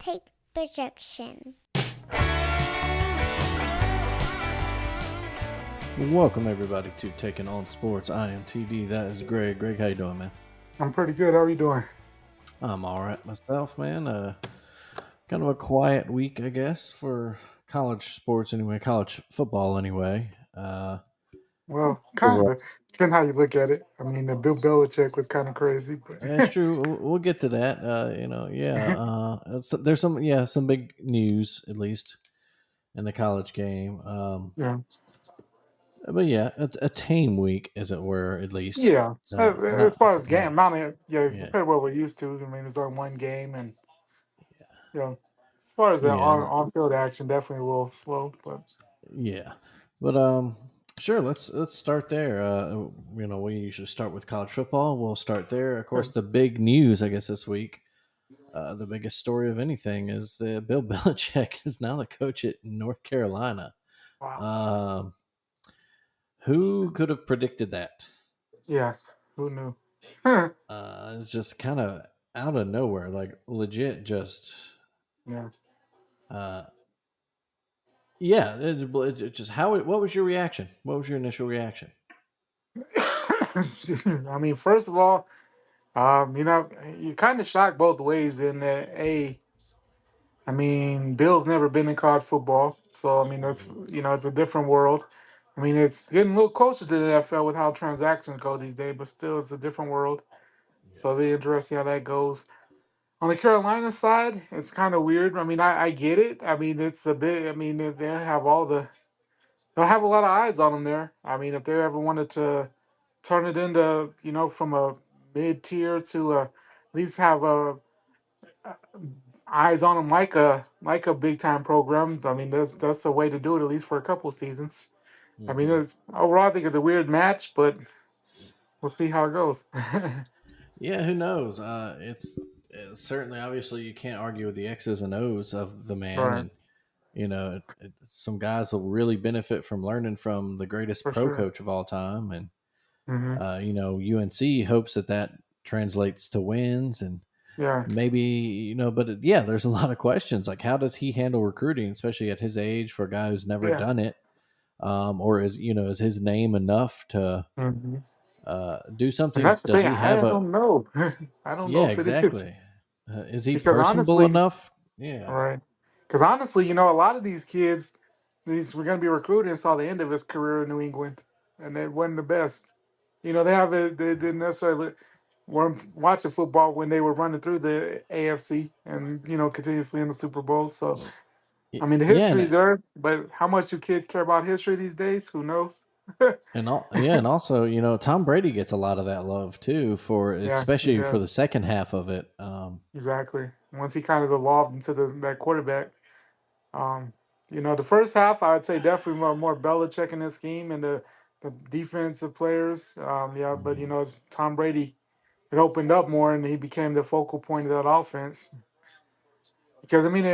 take projection. Welcome everybody to Taking On Sports. I am TD. That is Greg. Greg, how you doing, man? I'm pretty good. How are you doing? I'm all right myself, man. Kind of a quiet week, I guess, for college sports anyway, college football anyway. Well, kind Overall, of. Depending how you look at it. I mean, the Bill Belichick was kind of crazy, that's but true. We'll get to that. There's some big news at least in the college game. yeah, But yeah, a tame week, as it were, at least. yeah. Not As far as yeah, game amount of yeah, compared to what we're used to. I mean, there's only one game, and as far as the yeah. on field action, definitely a little slow, but Yeah, but sure. Let's start there. We usually start with college football. We'll start there. Of course, the big news, I guess, this week, the biggest story of anything is that Bill Belichick is now the coach at North Carolina. wow. Um, who could have predicted that? Yeah, who knew? It's just kind of out of nowhere, like legit. Just Yeah. uh, yeah. It just how. What was your reaction? What was your initial reaction? I mean, first of all, you're kind of shocked both ways in that I mean, Bill's never been in college football, so I mean that's it's a different world. I mean, it's getting a little closer to the NFL with how transactions go these days, but still, it's a different world. So it'll be interesting how that goes. On the Carolina side, it's kind of weird. I mean, I get it. I mean, it's a bit. I mean, they have they'll have a lot of eyes on them there. I mean, if they ever wanted to turn it into from a mid tier to at least have eyes on them like a big time program. I mean, that's a way to do it at least for a couple of seasons. I mean, Hmm. it's overall I think it's a weird match, but we'll see how it goes. Yeah, who knows? It's certainly obviously you can't argue with the X's and O's of the man, Right, and some guys will really benefit from learning from the greatest for pro sure. coach of all time, and Hmm. UNC hopes that translates to wins, and Yeah, maybe yeah, there's a lot of questions like how does he handle recruiting, especially at his age for a guy who's never yeah, done it, or is his name enough to hmm do and something? that's the Does thing. he have I a don't know. I don't know Yeah, if it is exactly. Is he because personable honestly, enough? Yeah. right? Because honestly, a lot of these kids, these we're going to be recruiting, saw the end of his career in New England, and it wasn't the best. They have it. They didn't necessarily weren't watching football when they were running through the AFC and continuously in the Super Bowl. So I mean, the Yeah, history's there, but how much do kids care about history these days? Who knows? and also, Tom Brady gets a lot of that love too, for Yeah, he especially for the does second half of it. exactly. Once he kind of evolved into that quarterback. Um, the first half, I would say definitely more Belichick in his scheme and the defensive players. Yeah, but Mhm. it's Tom Brady, it opened up more and he became the focal point of that offense. Because I mean,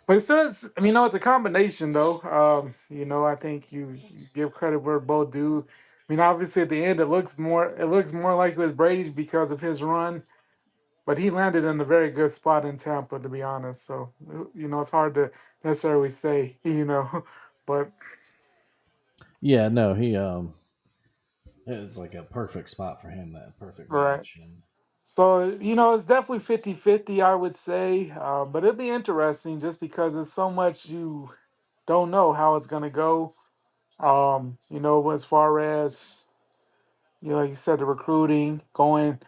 but it says I mean, it's a combination though. I think you give credit where both due. I mean, obviously at the end it looks more like it was Brady because of his run, but he landed in a very good spot in Tampa, to be honest. So it's hard to necessarily say, but Yeah, no, he it was like a perfect spot for him, that perfect right. match, and So it's definitely 50-50, I would say, but it'd be interesting just because there's so much you don't know how it's gonna go. As far as like you said, the recruiting going.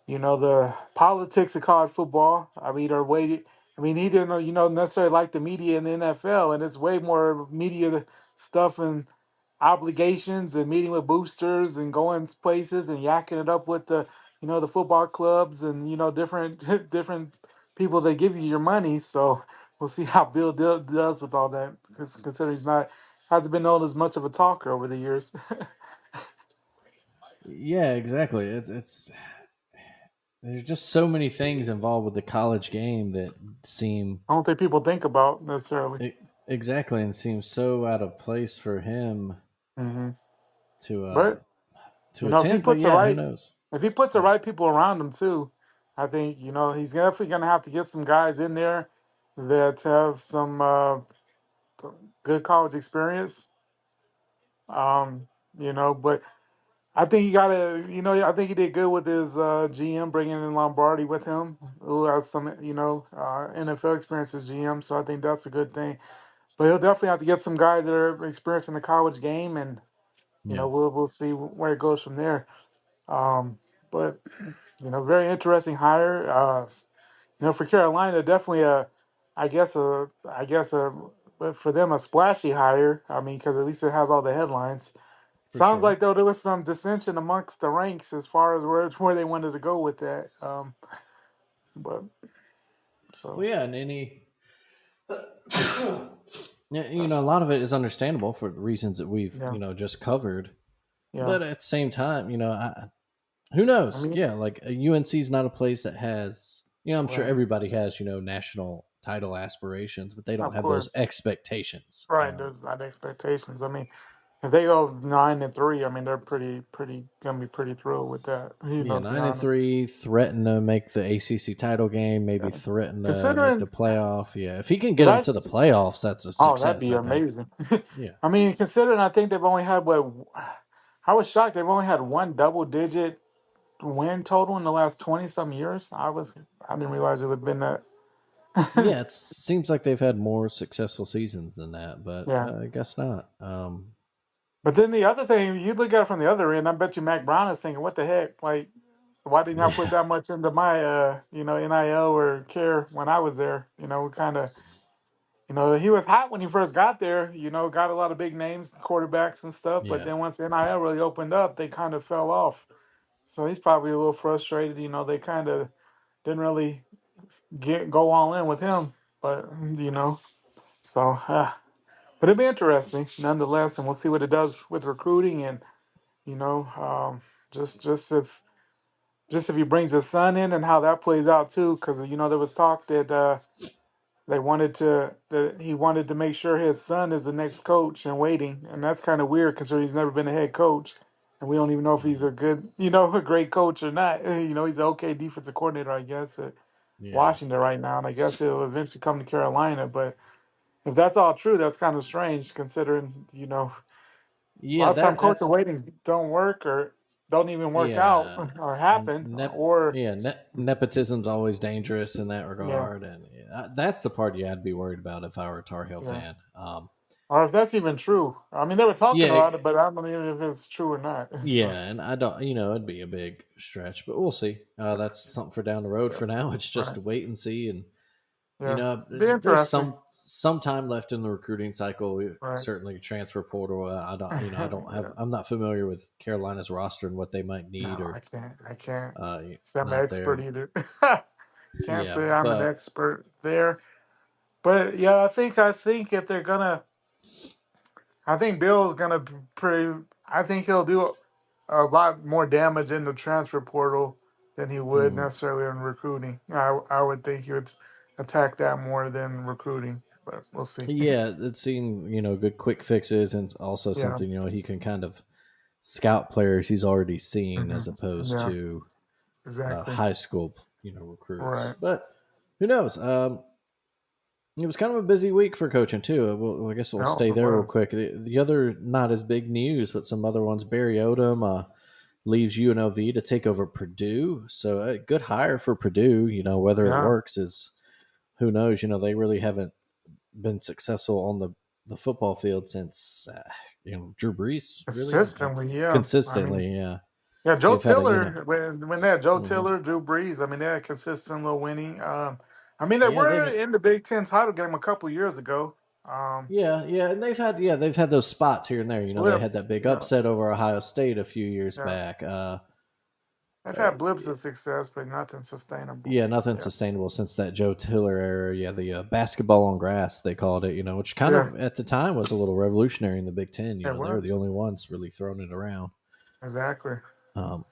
The politics of college football. I mean, are way. I mean, he didn't, necessarily like the media in the NFL, and it's way more media stuff and obligations and meeting with boosters and going places and yakking it up with the football clubs and different different people that give you your money. So we'll see how Bill does with all that, considering he's not hasn't been known as much of a talker over the years. yeah, exactly. It's there's just so many things involved with the college game that seem I don't think people think about necessarily. exactly and seem so out of place for him Hmm. to But to if he attempt. But puts the yeah, who right knows? if he puts the Yeah. right people around him too, I think he's definitely going to have to get some guys in there that have some good college experience. Um, but I think he got to, I think he did good with his GM bringing in Lombardi with him, who has some, NFL experience as GM. So I think that's a good thing. But he'll definitely have to get some guys that are experienced in the college game, and Yeah, we'll see where it goes from there. But very interesting hire. For Carolina, definitely I guess but for them a splashy hire. I mean, because at least it has all the headlines. for Sounds sure. like though there was some dissension amongst the ranks as far as where they wanted to go with that. But Well, so yeah, and yeah, a lot of it is understandable for the reasons that we've yeah, just covered. yeah. But at the same time, who I knows? mean, Yeah, like UNC is not a place that has, I'm sure right, everybody has, national title aspirations, but they don't of have those course, expectations. right. There's not expectations. I mean, if they go 9-3, I mean they're pretty gonna be pretty thrilled with that. Yeah, To be nine and honest. three, threaten to make the ACC title game, maybe Yeah. threaten to make the Considering playoff. Yeah, if he can get them to the that's playoffs, that's a Oh, that'd success, be I think. amazing. Yeah, I mean, considering I think they've only had what I was shocked they've only had one double digit win total in the last 20 some years. I didn't realize it would have been that. yeah. It seems like they've had more successful seasons than that, but Yeah. I guess not. But then the other thing, you look at it from the other end, I bet you Mac Brown is thinking, what the heck? Like, why didn't I put Yeah, that much into my NIL or care when I was there? Kind of he was hot when he first got there, got a lot of big names, quarterbacks and stuff, but yeah, then once NIL really opened up, they kind of fell off. So he's probably a little frustrated. They kind of didn't really go all in with him, but so but it'd be interesting nonetheless, and we'll see what it does with recruiting and you know, just if he brings his son in and how that plays out too, because there was talk that that he wanted to make sure his son is the next coach in waiting, and that's kind of weird considering he's never been a head coach, and we don't even know if he's mhm, a good, a great coach or not. He's an okay defensive coordinator, I guess, at yeah, Washington right now, and I guess he'll eventually come to Carolina. But if that's all true, that's kind of strange considering a yeah. lot of time coach in That's waitings don't work or don't even work out yeah. or happen or Nepotism's always dangerous in that yeah, regard, and that's the part I'd be worried about if I were a Tar Heel yeah. fan. Or if that's even true. I mean, they were talking Yeah, about it, but I don't even know if it's true or not. yeah, So, and I don't, it'd be a big stretch, but we'll see. That's something for down the road. yeah, For now, it's just right. to wait and see, and Yeah. Be there's interesting. some time left in the recruiting cycle. Right. Certainly, transfer portal. I don't, I don't have. Yeah. I'm not familiar with Carolina's roster and what they might No, need or I can't. I can't say I'm an not expert there. either. Can't Yeah, say I'm an but expert there. But yeah, I think if they're gonna I think Bill's gonna pretty. I think he'll do a lot more damage in the transfer portal than he would mhm. necessarily in recruiting. I would think he would attack that more than recruiting, but we'll see. Yeah, it's seen good quick fixes, and also Yeah. something he can kind of scout players he's already seen Hmm. as opposed Yeah. to Exactly. high school recruits. Right. But who knows? It was kind of a busy week for coaching too. I guess we'll No, stay it there real was. quick. The other not as big news, but some other ones. Barry Odom leaves UNLV to take over Purdue, so a good hire for Purdue. Whether it Yeah. works is who knows. They really haven't been successful on the football field since Drew Brees. Really, Consistently, yeah. I mean, consistently, yeah. yeah. Joe They've had a Tiller when they had Joe mhm. Tiller, Drew Brees. I mean, they had consistent little winning. I mean, they Yeah, were they've in the Big Ten title game a couple years ago. yeah, and they've had those spots here and there. They had Blips. that big Yeah. upset over Ohio State a few years Yeah. back. They've Uh, had blips of success, but nothing sustainable. yeah, nothing Yeah. sustainable since that Joe Tiller era. Yeah, the basketball on grass they called it. Which kind Yeah. of at the time was a little revolutionary in the Big Ten. It They were the was. only ones really throwing it around. Exactly. Um,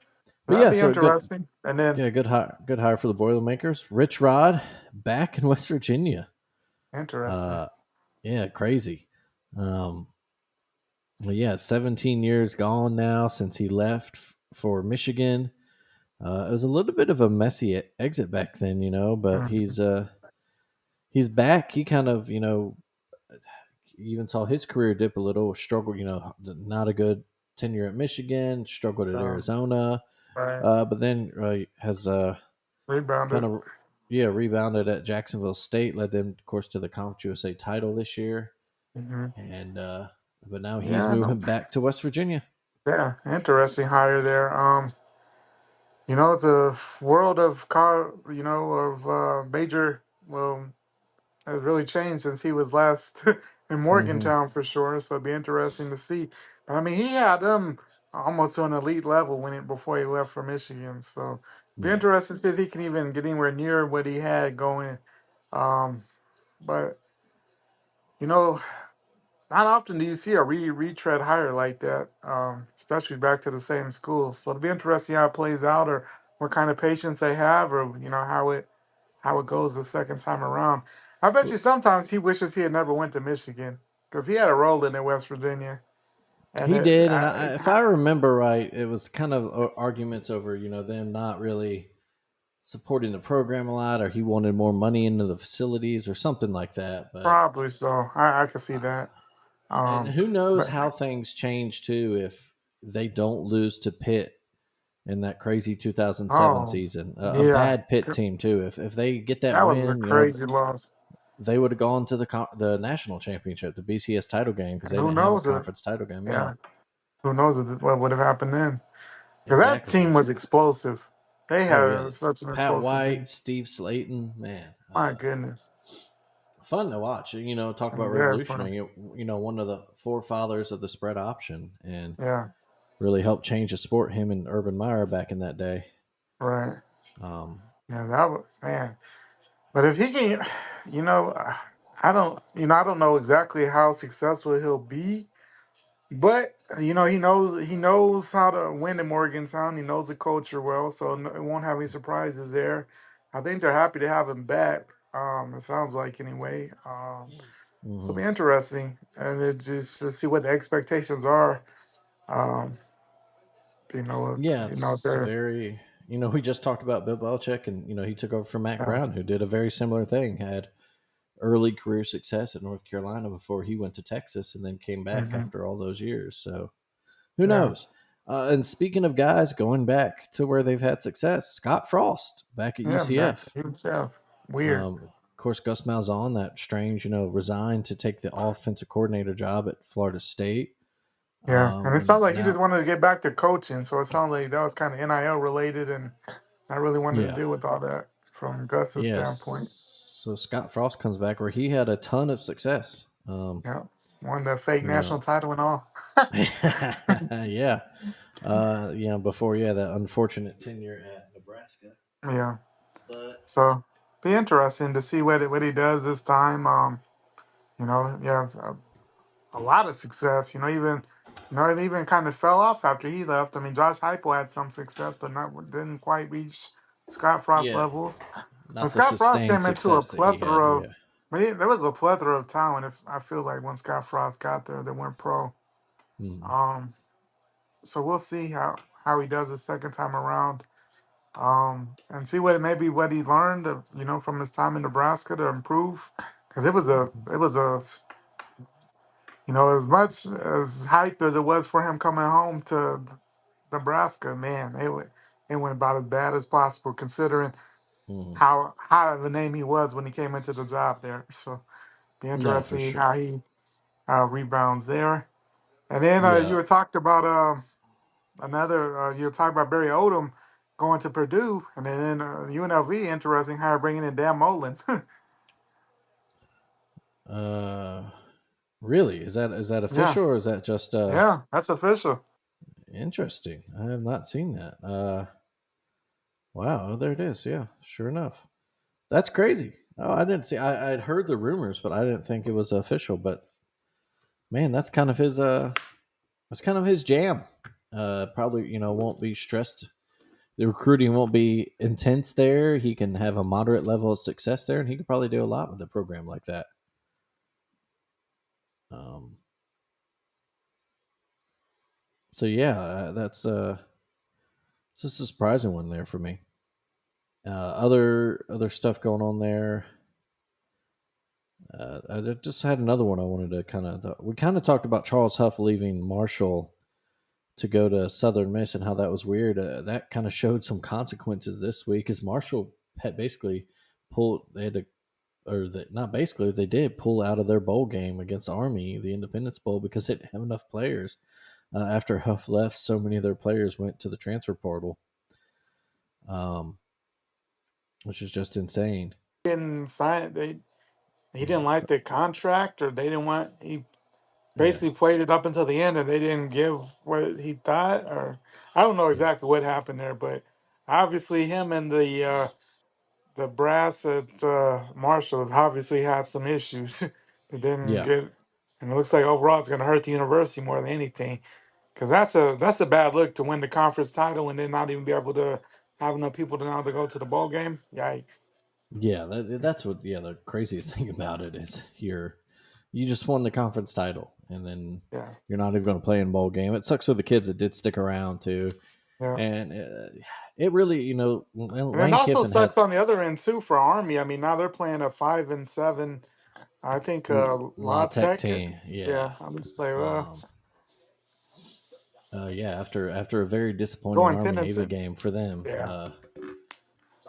So but that'd yeah, be so good. interesting. And then Yeah, good hire for the Boilermakers. Rich Rod back in West Virginia. interesting. Uh, yeah, crazy. Um, well, yeah, 17 years gone now since he left for Michigan. It was a little bit of a messy exit back then, but Mhm. he's back. He kind of, even saw his career dip a little, struggled, not a good tenure at Michigan, struggled at So, Arizona, right, but then has kind rebounded. of, yeah, rebounded at Jacksonville State, led them, of course, to the Conference USA title this year, Hmm. and but now he's Yeah, no, moving back to West Virginia. yeah, interesting hire there. The world of major, well, has really changed since he was last in Hmm. Morgantown for sure. So it'd be interesting to see. But I mean, he had them almost to an elite level when it before he left for Michigan. So be Yeah, interesting to see if he can even get anywhere near what he had going. Um, but you know, not often do you see a retread hire like that, especially back to the same school. So it'll be interesting how it plays out, or what kind of patience they have, or how it goes the second time around. I bet you sometimes he wishes he had never went to Michigan because he had a role in West Virginia, and he did, and if I I remember right, it was kind of arguments over them not really supporting the program a lot, or he wanted more money into the facilities, or something like that. But probably so. I could see that. and Um, who knows but how things change too if they don't lose to Pitt in that crazy 2007 oh season, a yeah, bad Pitt team too. If they get that that was a win, crazy loss. they would have gone to the national championship, the BCS title game, because And they who didn't have a knows? conference title game. Yeah, Yeah, who knows what would have happened then? Because that exactly. team was explosive. They Oh yeah, had such an Pat explosive White, team. Steve Slayton, man, My goodness, fun to watch. Talk about and very fun. revolutionary. One of the forefathers of the spread option, and Yeah, really helped change the sport. Him and Urban Meyer back in that day. right. Um, Yeah, that was man. But if he can, you know, I don't know exactly how successful he'll be, but he knows how to win in Morgantown. He knows the culture well, so it won't have any surprises there. I think they're happy to have him back. It sounds like anyway. So it'll mhm. be interesting, and it just to see what the expectations are. Um, Yeah, if it's they're very. We just talked about Bill Belichick, and he took over from Mac yeah, Brown, who did a very similar thing. Had early career success at North Carolina before he went to Texas, and then came back hmm after all those years. So who yeah, knows? And speaking of guys going back to where they've had success, Scott Frost back at yeah, back to UCF. himself. Weird. Of course, Gus Malzahn, that strange, resigned to take the offensive coordinator job at Florida State. Yeah, and it And sounds like he just now, wanted to get back to coaching. So it sounds like that was kind of NIL related, and not really wanted to yeah, deal with all that from Gus's standpoint. yes. So Scott Frost comes back where he had a ton of success. Yeah, won the fake You know, national title and all. yeah. Before, yeah, that unfortunate tenure at Nebraska. Yeah, But so be interesting to see what he does this time. Yeah, a lot of success. It even kind of fell off after he left. I mean, Josh Heupel had some success, but not didn't quite reach Scott Frost yeah, levels. When not the Scott Frost sustained came into a success that he had. plethora of, Yeah. there was a plethora of talent. If I feel like when Scott Frost got there, that went pro. Mhm. Um, so we'll see how he does the second time around. And see what he learned, from his time in Nebraska to improve, because it was a as much as hype as it was for him coming home to Nebraska, man, it went about as bad as possible considering Mhm. how high of a name he was when he came into the job there. So be No, for interesting sure. how he rebounds there. And then you Yeah. were talked about you were talking about Barry Odom going to Purdue, and then UNLV interesting how bringing in Dan Mullen. Uh, really? Is that Yeah, official, or is that just yeah, that's official. interesting? I have not seen that. Wow, oh, there it is. Yeah, sure enough. That's crazy. Oh, I didn't see. I'd heard the rumors, but I didn't think it was official. But man, that's kind of his jam. Probably won't be stressed. The recruiting won't be intense there. He can have a moderate level of success there, and he could probably do a lot with a program like that. Um, so yeah, that's It's a surprising one there for me. Other stuff going on there. I just had another one I wanted to kind of. We kind of talked about Charles Huff leaving Marshall to go to Southern Miss and how that was weird. That kind of showed some consequences this week, as Marshall had basically pulled. They had to, not basically, they did pull out of their bowl game against Army, the Independence Bowl, because they didn't have enough players. After Huff left, so many of their players went to the transfer portal, um, which is just insane. Didn't sign. He didn't Yeah, like the contract, or they didn't want. He yeah, basically played it up until the end, and they didn't give what he thought, or I don't know yeah, exactly what happened there, but obviously him and the brass at Marshall have obviously had some issues. They didn't yeah. get, and it looks like overall it's going to hurt the university more than anything, because that's a bad look to win the conference title and then not even be able to have enough people to now to go to the bowl game. Yikes! Yeah, that's what. Yeah, the craziest thing about it is you just won the conference title, and then Yeah, you're not even going to play in bowl game. It sucks for the kids that did stick around too, yeah. and it really, And it Lane also Kiffin had sucks on the other end too for Army. I mean, now they're playing a 5-7. I think La La Tech Tech. team. Yeah, Yeah, I'm just like, um, yeah. After a very disappointing going Army 10 and Navy 6. game for them, Yeah,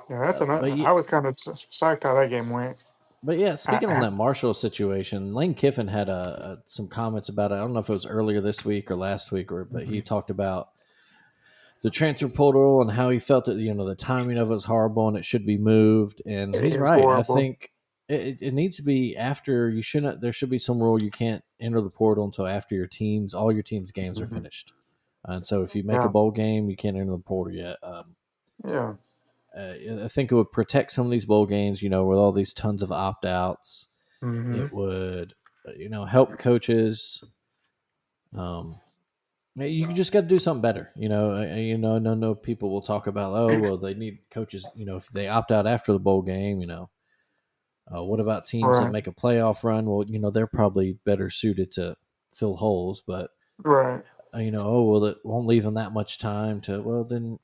yeah. That's but another. yeah, I was kind of shocked how that game went. But yeah, Uh, speaking on uh, that Marshall situation, Lane Kiffin had some comments about it. I don't know if it was earlier this week or last week, but he mhm. talked about the transfer portal and how he felt that the timing of it was horrible and it should be moved. And It he's is right. I horrible. think it needs to be after. You shouldn't. There should be some rule you can't enter the portal until after all your team's games are Mhm. finished. And so if you make a Yeah, bowl game, you can't enter the portal yet. yeah. I think it would protect some of these bowl games. With all these tons of opt outs, Hmm. it would help coaches. Um, you just got to do something better. No people will talk about, oh well, they need coaches. If they opt out after the bowl game. What about teams that Right, make a playoff run? Well, they're probably better suited to fill holes. But right. oh well, it won't leave them that much time to. Well, then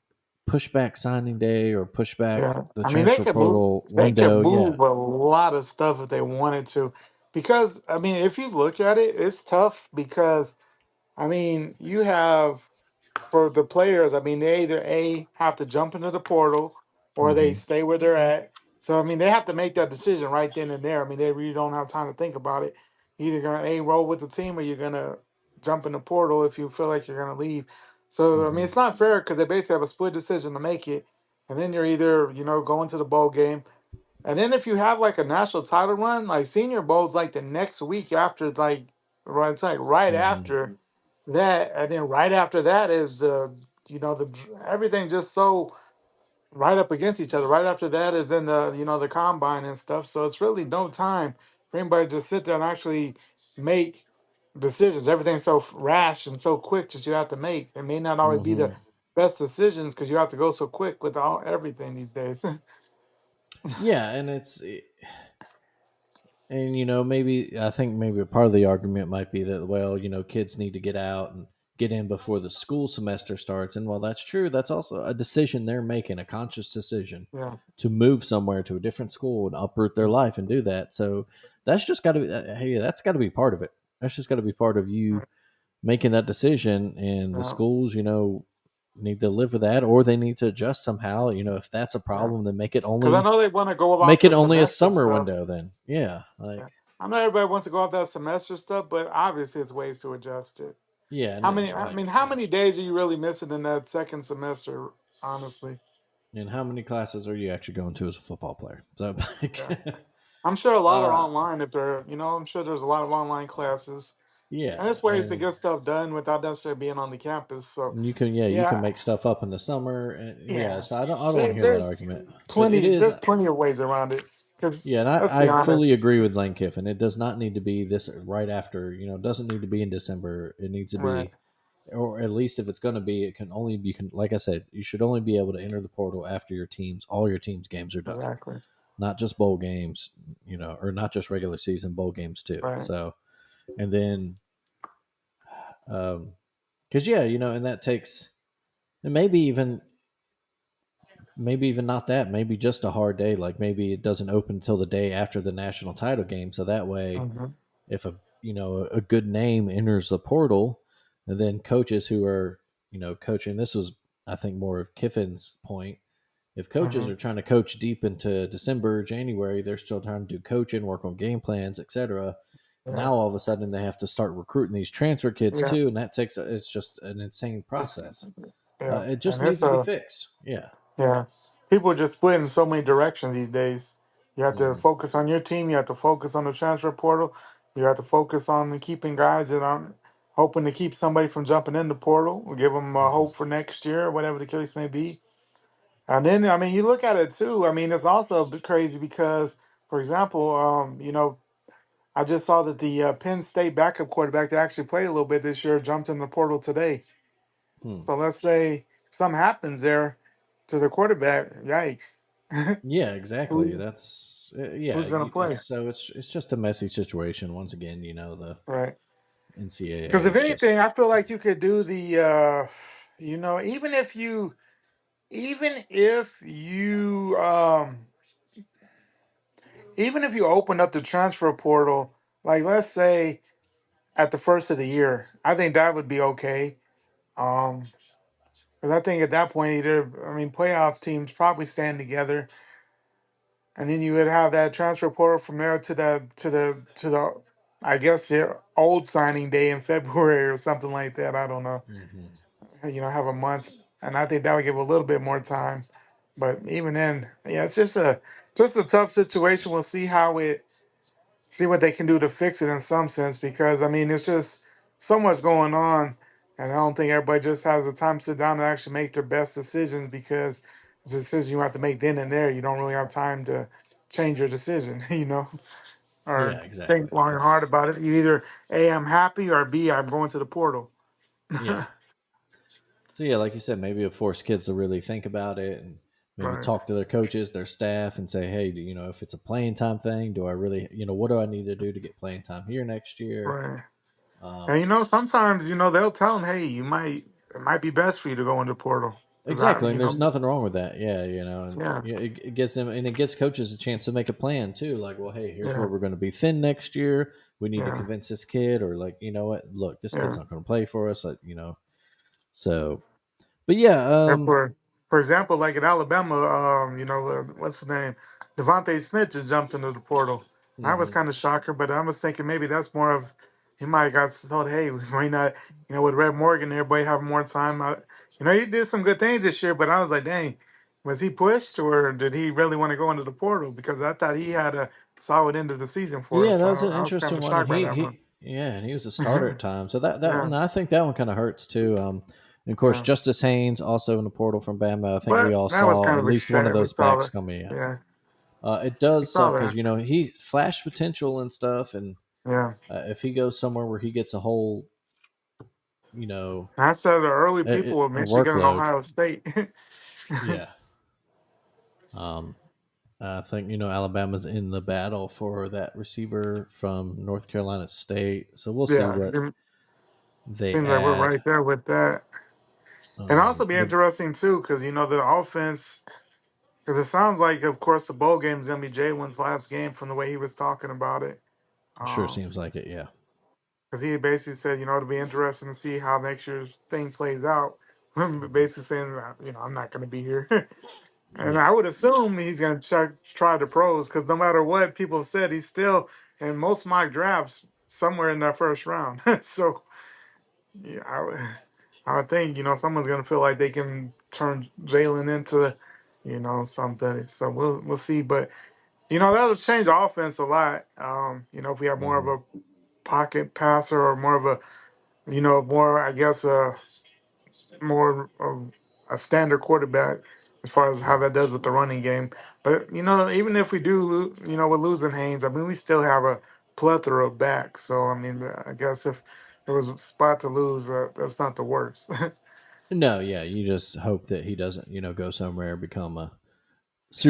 push back signing day or push back Yeah. the I mean, they transfer could move. portal They could window. Yeah. move a lot of stuff if they wanted to, because I mean, if you look at it, it's tough because I mean, you have for the players, I mean, they either A have to jump into the portal or they Hmm. stay where they're at. So I mean, they have to make that decision right then and there. I mean, they really don't have time to think about it. You're either gonna A roll with the team or you're gonna jump in the portal if you feel like you're gonna leave. So I mean, Hmm. it's not fair because they basically have a split decision to make it, and then you're either going to the bowl game, and then if you have like a national title run, like Senior Bowl's like the next week after, like right, it's like right Hmm. after that, and then right after that is everything just so right up against each other. Right after that is in the combine and stuff. So it's really no time for anybody to just sit there and actually make decisions. Everything's so rash and so quick that you have to make. It may not always be the Hmm. best decisions because you have to go so quick with everything these days. Yeah, and maybe I think maybe a part of the argument might be that, well, kids need to get out and get in before the school semester starts. And while that's true, that's also a decision they're making, a conscious decision Yeah. to move somewhere to a different school and uproot their life and do that. So that's just got to be, hey, that's got to be part of it. That's just got to be part of you making that decision. And the Yeah. schools, need to live with that, or they need to adjust somehow. If that's a Yeah. problem, then Because I know they want to go about make the it only a semester summer stuff. window. Then, yeah, Yeah. like. I know everybody wants to go off that semester stuff, but obviously it's ways to adjust it. Yeah, How and many? I mean, how many days are you really missing in that second semester? Honestly, and how many classes are you actually going to as a football player? So, like, yeah. I'm sure a lot are uh, online. If they're, I'm sure there's a lot of online classes, and yeah, there's ways to and get stuff done without necessarily being on the campus. So, you can yeah, make stuff up in the summer, and yeah. yeah. So I don't want to hear that There's argument, but it plenty. is, There's plenty of ways around it. Because yeah. And let's be I fully honest, agree with Lane Kiffin. It does not need to be this right after. It doesn't need to be in December. It needs to right? be, or at least if it's going to be, it can only be. Like I said, you should only be able to enter the portal after all your team's games are done, Exactly. not just bowl games, or not just regular season bowl games too. Right. So, and then, because yeah, and that takes, and maybe even. maybe even not that. Maybe just a hard day. Like maybe it doesn't open until the day after the national title game. So that way, Hmm. if a good name enters the portal, and then coaches who are coaching. This was, I think, more of Kiffin's point. If coaches Hmm. are trying to coach deep into December, January, they're still trying to do coaching, work on game plans, etc. Yeah, Now all of a sudden they have to start recruiting these transfer kids yeah, too, and that takes it's just an insane it's, process. yeah, It just and needs it's to be a fixed. Yeah. yeah. People just split in so many directions these days. You have to Hmm. focus on your team. You have to focus on the transfer portal. You have to focus on the keeping guys that aren't hoping to keep somebody from jumping in the portal. Or give them Hmm. hope for next year, or whatever the case may be. And then, I mean, you look at it too. I mean, it's also a bit crazy because, for example, I just saw that the Penn State backup quarterback that actually played a little bit this year jumped in the portal today. Hmm. So let's say something happens there to the quarterback. Yikes! Yeah, exactly. Who That's yeah. who's gonna play? It's just a messy situation once again. The Right. Because NCAA if is anything, just. I feel like you could do the, even if you even if you open up the transfer portal, like let's say at the first of the year, I think that would be okay. Because I think at that point, playoff teams probably stand together, and then you would have that transfer portal from there to the, I guess the old signing day in February or something like that. I don't know. Hmm. Have a month, and I think that would give a little bit more time. But even then, yeah, it's just a tough situation. We'll see what they can do to fix it in some sense because I mean it's just so much going on, and I don't think everybody just has the time to sit down and actually make their best decisions because it's a decision you have to make then and there. You don't really have time to change your decision, or Yeah, think exactly. long and hard It's about it. You either A, I'm happy, or B, I'm going to the portal. yeah. So yeah, like you said, maybe it force kids to really think about it and maybe Right, talk to their coaches, their staff, and say, hey, if it's a playing time thing, do I really, what do I need to do to get playing time here next year? right. And Um, sometimes they'll tell them, hey, it might be best for you to go into the portal because exactly, and there's nothing wrong with that. Yeah, and yeah, it gives them and it gives coaches a chance to make a plan too. Like, well, hey, here's yeah, where we're going to be thin next year. We need to yeah, convince this kid, or like, you know what? Look, this kid's yeah. not going to play for us. So, but yeah, And for example, like in Alabama, what's his name? Devontae Smith just jumped into the portal. That was hmm kind of shocker, but I was thinking maybe that's more of he might have got told, hey, we might not, with Red Morgan, everybody have more time. He did some good things this year, but I was like, dang, was he pushed or did he really want to go into the portal? Because I thought he had a solid end of the season for yeah, us. that So was an I was kind interesting of one, and shocked by that one. he was a starter at times. So that Yeah, one, I think that one kind of hurts too. And of course, yeah. Justice Haynes also in the portal from Bama. I think we But all that was saw kind at of least one of expect. We those saw backs that. coming out. Yeah, It we does saw suck because that. he flashed potential and stuff, and Yeah. if he goes somewhere where he gets a whole you know I said the early people with a Michigan and workload, Ohio State. yeah. Um, I think Alabama's in the battle for that receiver from North Carolina State, so we'll see Yeah, what it they seems like we're add. right there with that. And also be The interesting too, because the offense. Because it sounds like, of course, the bowl game is gonna be Jalen's last game from the way he was talking about it. Sure seems like it, yeah. Because he basically said, it'll be interesting to see how next year's thing plays out. Mhm. Basically saying, I'm not gonna be here. And Yeah. I would assume he's going to try the pros because no matter what people have said, he's still in most mock drafts somewhere in that first round. So yeah, I would think someone's going to feel like they can turn Jalen into something. So we'll see, but that'll change the offense a lot. If we have more of Hmm. a pocket passer or more of a more I guess more of a standard quarterback as far as how Hmm. that does with the running game. But even if we do, we're losing Haynes. I mean, we still have a plethora of backs. So I mean, I guess if there was a spot to lose, that's not the worst. No, yeah, you just hope that he doesn't, go somewhere and become a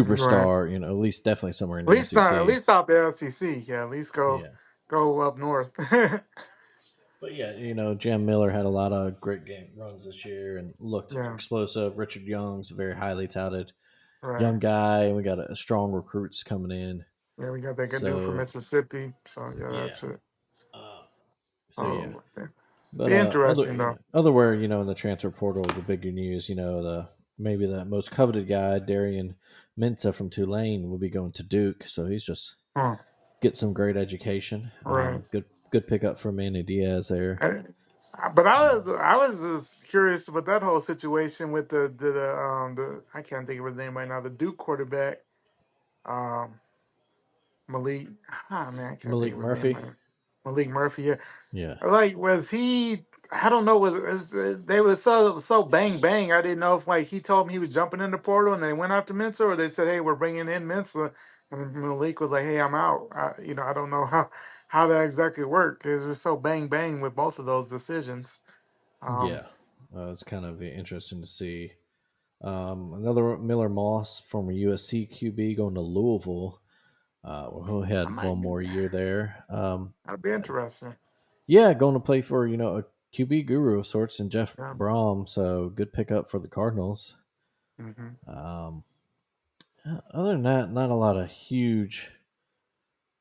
Right. superstar, at least definitely somewhere in At the least at SEC. least out the SEC. Yeah. At least Yeah. go up north. But yeah, Jam Miller had a lot of great game runs this year and looked Yeah. explosive. Richard Young's very highly touted. Right. young guy, and we got a strong recruits coming in. Yeah, we got that good dude from So Mississippi. So yeah, yeah, that's it. uh, so yeah. Oh, okay. But Be interesting though. otherwhere, in the transfer portal, the bigger news, the maybe the most coveted guy, Darian Mensah from Tulane, will be going to Duke. So he's just Huh. get some great education. Right. Good pickup for Manny Diaz there. I- but Uh, I was just curious about that whole situation with the I can't think of his name right now, the Duke quarterback, um Malik. Ah man, I can't think Malik of his name Murphy. right now. Malik Murphy. Yeah. Yeah, Like, was he? I don't know. They were so bang bang? I didn't know if like he told me he was jumping in the portal and they went after Mensa, or they said, "Hey, we're bringing in Mensa," and Malik was like, "Hey, I'm out." I don't know how that exactly worked. It was so bang bang with both of those decisions. Um, yeah. It's kind of interesting to see. Another Miller Moss, former USC QB, going to Louisville. Who I had might. one more year there. That'd be interesting. Yeah, going to play for a QB guru of sorts in Jeff Yeah. Brom. So good pickup for the Cardinals. Hmm. Um, other than that, not a lot of huge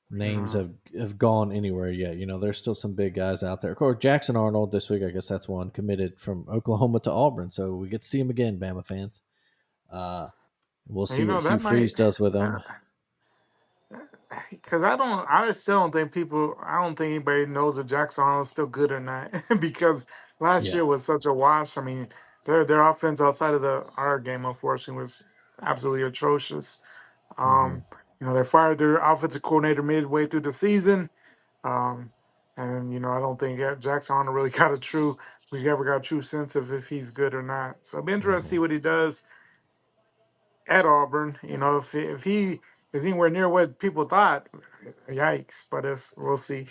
names Yeah. have gone anywhere yet. There's still some big guys out there. Of course, Jackson Arnold this week. I guess that's one committed from Oklahoma to Auburn. So we get to see him again, Bama fans. Uh, we'll see what Hugh That Freeze might. does with him. Because I still don't think I don't think anybody knows if Jackson Arnold's still good or not. Because last Yeah. year was such a wash. I mean, their offense outside of our game, unfortunately, was absolutely atrocious. Hmm. Um, they fired their offensive coordinator midway through the season. Um, and I don't think Jackson Arnold really we ever got a true sense of if he's good or not. So it'll be interesting to Hmm. see what he does at Auburn. If he is anywhere near what people thought, yikes. But if we'll see,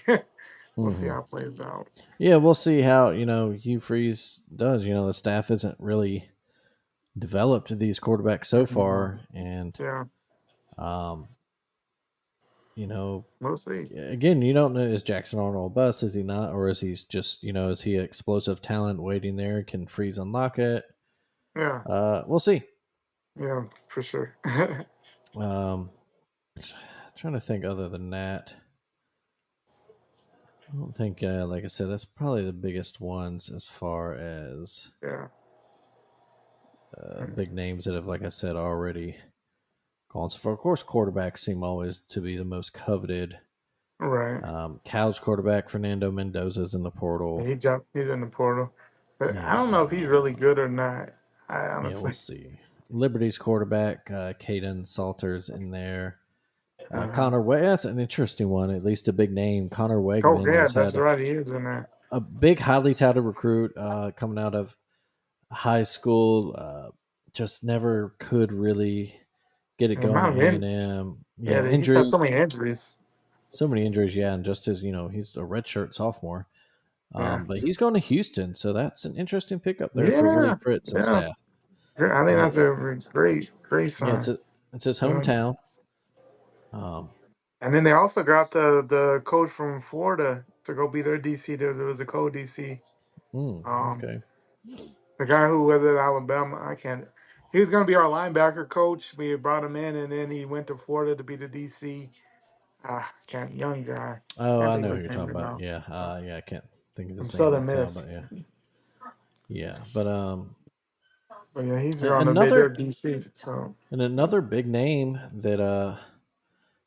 we'll see Hmm. how it plays out. Yeah, we'll see how Hugh Freeze does. The staff isn't really developed these quarterbacks so And, far, and yeah, um, you know, we'll see. again, you don't know, is Jackson Arnold a bust? Is he not, or is he's just is he explosive talent waiting there? Can Freeze unlock it? Yeah, We'll see. yeah, for sure. Um, trying to think other than that. I don't think, like I said, that's probably the biggest ones as far as Yeah, big names that have, like I said, already gone so far. Of course, quarterbacks seem always to be the most coveted. right. Cal's quarterback Fernando Mendoza's in the portal. He jumped. He's in the portal, but I Yeah, don't know if he's really good or not. I yeah, we'll honestly. see. Liberty's quarterback Caden Salter's in there. Uh, Connor that's an interesting one. At least a big name. Connor oh Wegman yeah, has that's had right. He is in there. a big, highly touted recruit coming out of high school. Just never could really get it The going at amount of A&M. Yeah, yeah, he's had injuries, so many injuries. so many injuries. Yeah, and just as he's a redshirt sophomore. Yeah, But he's going to Houston, so that's an interesting pickup there for Willie yeah, Fritz and yeah. staff. I think Uh, that's a great yeah, sign. it's his Yeah. hometown. Um, And then they also got the coach from Florida to go be their DC. There was a co-DC. Um, okay. the guy who was at Alabama, I can't. He was going to be our linebacker coach. We brought him in, and then he went to Florida to be the DC. Can't young guy. Oh, Can't I think know of who his you're name talking right about. now. Yeah, yeah. I can't think of From his name Southern right now, but Miss. yeah, yeah. But But yeah, he's a- on the bid their another DC. So another big name that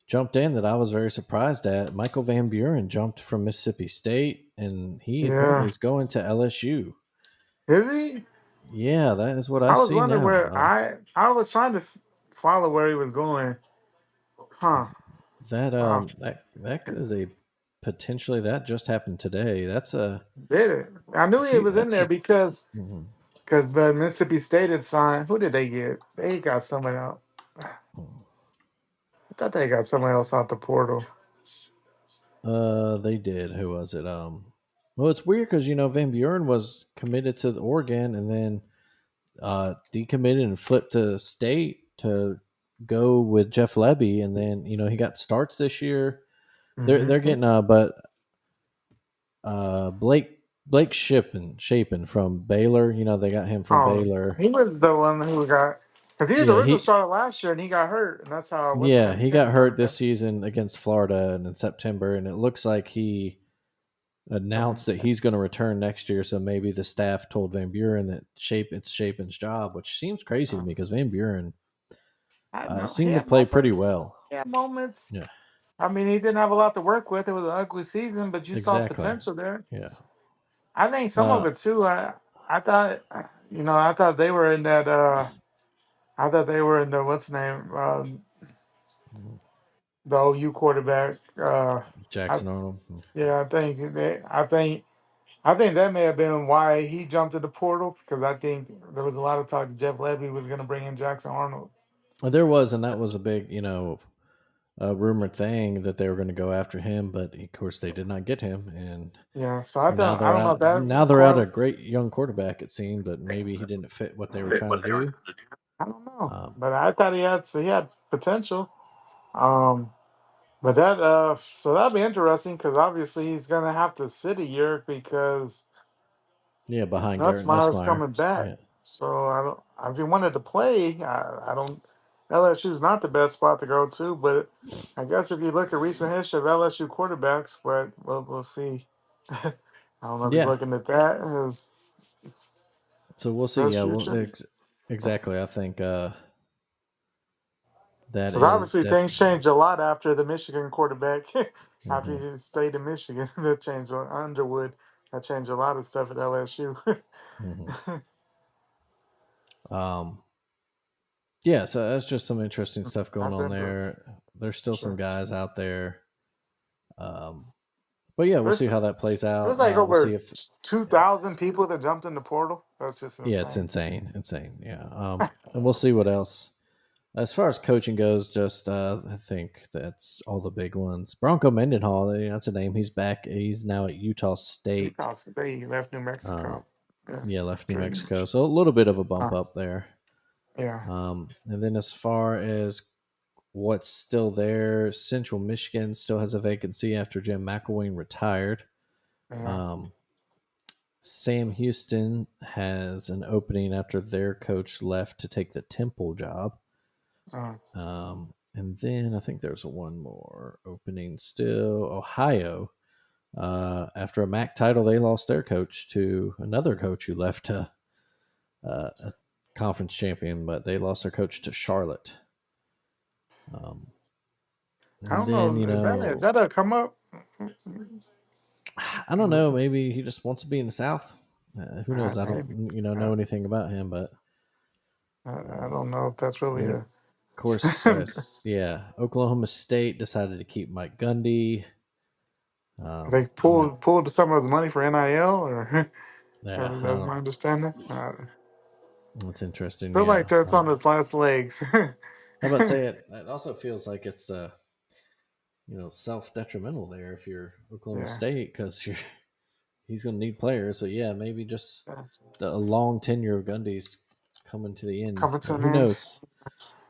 jumped in that I was very surprised at. Michael Van Buren jumped from Mississippi State, and he apparently yeah, is going to LSU. is he? Yeah, that is what I I was see wondering now. where I was trying to follow where he was going. Huh. That Wow. that is a potentially that just happened today. That's a Did it? I knew he huge. was in That's there a mhm. because Mississippi State had signed. Who did they get? They got someone else. I thought they got someone else out the portal. They did. Who was it? Well, it's weird because Van Buren was committed to the Oregon and then decommitted and flipped to State to go with Jeff Lebby, and then he got starts this year. They're Hmm. getting but Blake Shippen from Baylor. They got him from Oh, Baylor. he was the one who got. Because he was the Yeah, original he starter last year, and he got hurt, and that's how what's his yeah name he got Kenny got hurt cut. this season against Florida and in September, and it looks like he Um, announced that he's going to return next year. So maybe the staff told Van Buren that it's Shapen's job, which seems crazy to uh, me because Van Buren he seemed to had play pretty moments. well. He had moments. Yeah, I mean, he didn't have a lot to work with. It was an ugly season, but you saw exactly. potential there. Yeah. I think some of Uh, it too. I thought, I thought they were in that. I thought they were in the what's the name, the OU quarterback. I, Jackson Arnold. yeah, I think that may have been why he jumped to the portal because I think there was a lot of talk that Jeff Levy was going to bring in Jackson Arnold. There was, and that was a big, rumored thing that they were going to go after him, but of course they did not get him, and Yeah, so I now thought I they're don't know if out. Now that they're out core. a great young quarterback. It seemed, but maybe he didn't fit what they were trying to do. I don't know, Um, but I thought he had potential. Um, but so that'd be interesting because obviously he's gonna have to sit a year because yeah, behind Garrett Nussmeier's Nussmeyer. coming back. Yeah, So I don't. If he wanted to play, I don't. LSU's not the best spot to go to, but I guess if you look at recent history of LSU quarterbacks, but we'll see. I don't know if he's yeah. looking at that. It's So we'll see. best Yeah, well, future. exactly. I think that Because is obviously things definitely. changed a lot after the Michigan quarterback, after Hmm. he stayed in Michigan. That changed Underwood. That changed a lot of stuff at LSU. Hmm. Yeah, so that's just some interesting stuff going That's on interesting. there. There's still some Sure. guys out there. Um, but yeah, we'll see There's how that plays there's out. like We'll see over if 2,000 people that jumped in the portal. That's just yeah, it's insane. insane, insane. Yeah, and we'll see what else. As far as coaching goes, just I think that's all the big ones. Bronco Mendenhall, that's a name. He's back. He's now at Utah State. Utah State left New Um, Mexico. Yeah, yeah, left New pretty Mexico, much. so a little bit of a bump Uh, up there. yeah, And then as far as what's still there, Central Michigan still has a vacancy after Jim McElwain retired. yeah. Um, Sam Houston has an opening after their coach left to take the Temple job. Uh, And then I think there's one more opening still. Ohio, after a MAC title, they lost their coach to another coach who left a conference champion, but they lost their coach to Charlotte. Um, I and don't then, know. Is that a come up? I don't know. Maybe he just wants to be in the South. Who knows? I Maybe. don't, Uh, know anything about him, but I don't um, know if that's really and of a. course, yeah, Oklahoma State decided to keep Mike Gundy. They I'm not. pulled some of his money for NIL, or Yeah, I that's don't. my understanding. That's interesting. Feel like Yeah. that's on its last legs. How about say it? It also feels like it's self detrimental there if you're Oklahoma Yeah, State because you're he's going to need players. But yeah, maybe just yeah. the a long tenure of Gundy's coming to the end. Coming to But an who end. knows?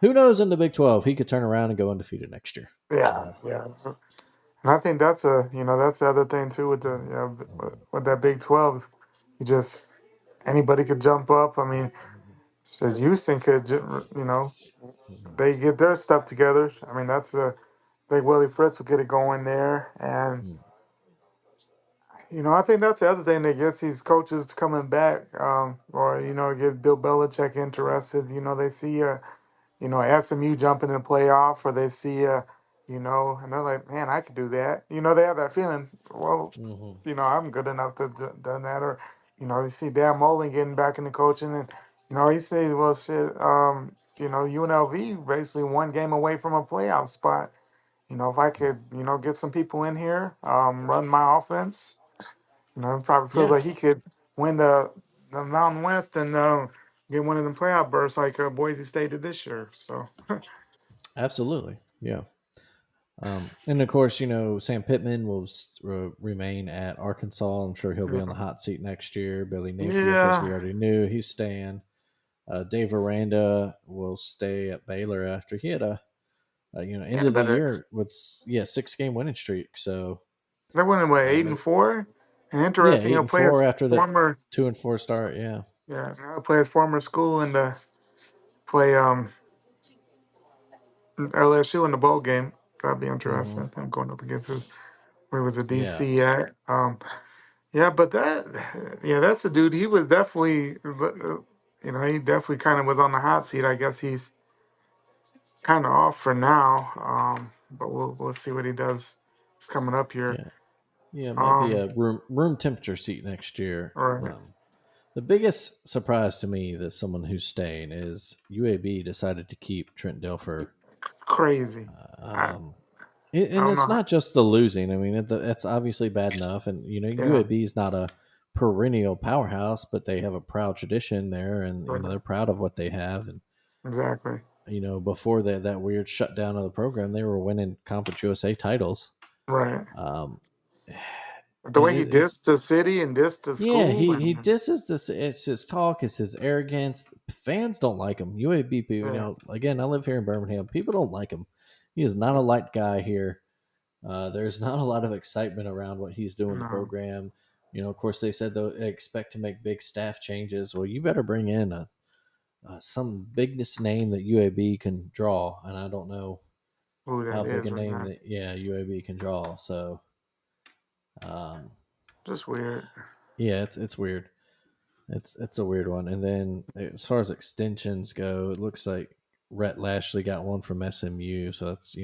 Who knows in the Big 12? He could turn around and go undefeated next year. Yeah, Uh, yeah. And I think that's that's the other thing too with with that Big 12. You just anybody could jump up. I mean, said Houston could they get their stuff together. I mean, that's a big Willie Fritz will get it going there, and I think that's the other thing that gets these coaches coming back, or get Bill Belichick interested. They see SMU jumping in the playoff, or they see and they're like, man, I could do that. They have that feeling. Well, mm-hmm. I'm good enough to done that, or you see Dan Mullen getting back into coaching, and he says, well, shit, UNLV basically one game away from a playoff spot. If I could, get some people in here, run my offense. It probably feels Yeah, like he could win the Mountain West and get one of them playoff berths like Boise State did this year. So absolutely. Yeah. And of course, Sam Pittman will remain at Arkansas. I'm sure he'll be on the yeah, hot seat next year. Billy Napier, of course, we yeah, already knew he's staying. Dave Aranda will stay at Baylor after he had he end had a of the better. year with 6-game winning streak. So They went away eight they and four. And yeah interesting, 8-4 after that former 2-4 start. Yeah. yeah, players former school and play LSU in the bowl game. That'd be Hmm. interesting. I'm going up against his where was it Yeah, DC at? Yeah, but that's a dude. He was definitely, he definitely kind of was on the hot seat. I guess he's kind of off for now. But we'll see what he does. It's coming up here. yeah, yeah. It might be Um, a room temperature seat next year. all right, The biggest surprise to me that someone who's staying is UAB decided to keep Trent Dilfer. crazy. I Um, I and don't know. it's not just the losing. I mean, that's obviously bad enough. And Yeah, UAB is not a perennial powerhouse, but they have a proud tradition there, and right, they're proud of what they have. And exactly. before that weird shutdown of the program, they were winning Conference USA titles. Right. Um, The way he it's dissed the city and dissed the yeah, school, he and disses this. It's his talk, it's his arrogance. Fans don't like him. UAB people, yeah, again, I live here in Birmingham. People don't like him. He is not a light guy here. There's not a lot of excitement around what he's doing in the no, program. Of course, they said they expect to make big staff changes. Well, you better bring in some bigness name that UAB can draw, and I don't know who how that big is a right name now. that UAB can draw. So um, Just weird. yeah, it's weird. It's a weird one. And then as far as extensions go, it looks like Rhett Lashley got one from SMU, so that's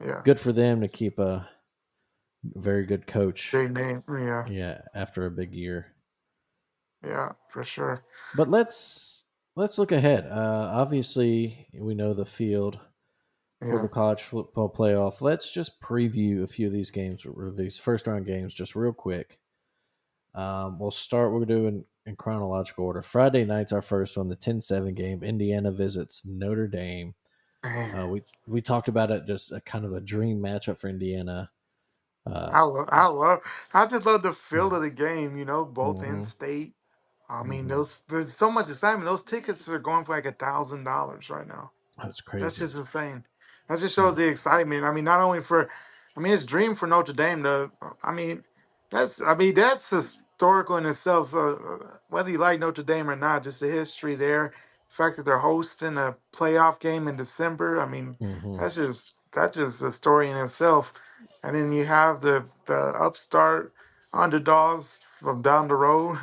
Yeah, good for them to keep a very good coach. big name. Yeah, Yeah, after a big year. yeah, for sure. But let's look ahead. Obviously, we know the field for Yeah. the college football playoff. Let's just preview a few of these games, or these first round games, just real quick. We'll start. We'll do in chronological order. Friday night's our first one, the 10-7 game. Indiana visits Notre Dame. Man, We talked about it, just a kind of a dream matchup for Indiana. Uh, I just love the feel of the game. Both in mm-hmm, state. I mean, mm-hmm. there's so much excitement. Those tickets are going for like $1,000 right now. That's That's crazy. just insane. That just shows Mm, the excitement. I mean, not only for, I mean, it's dream for Notre Dame to. I mean, that's historical in itself. So whether you like Notre Dame or not, just the history there, the fact that they're hosting a playoff game in December. I mean, mm-hmm, that's just a story in itself. And then you have the upstart underdogs from down the road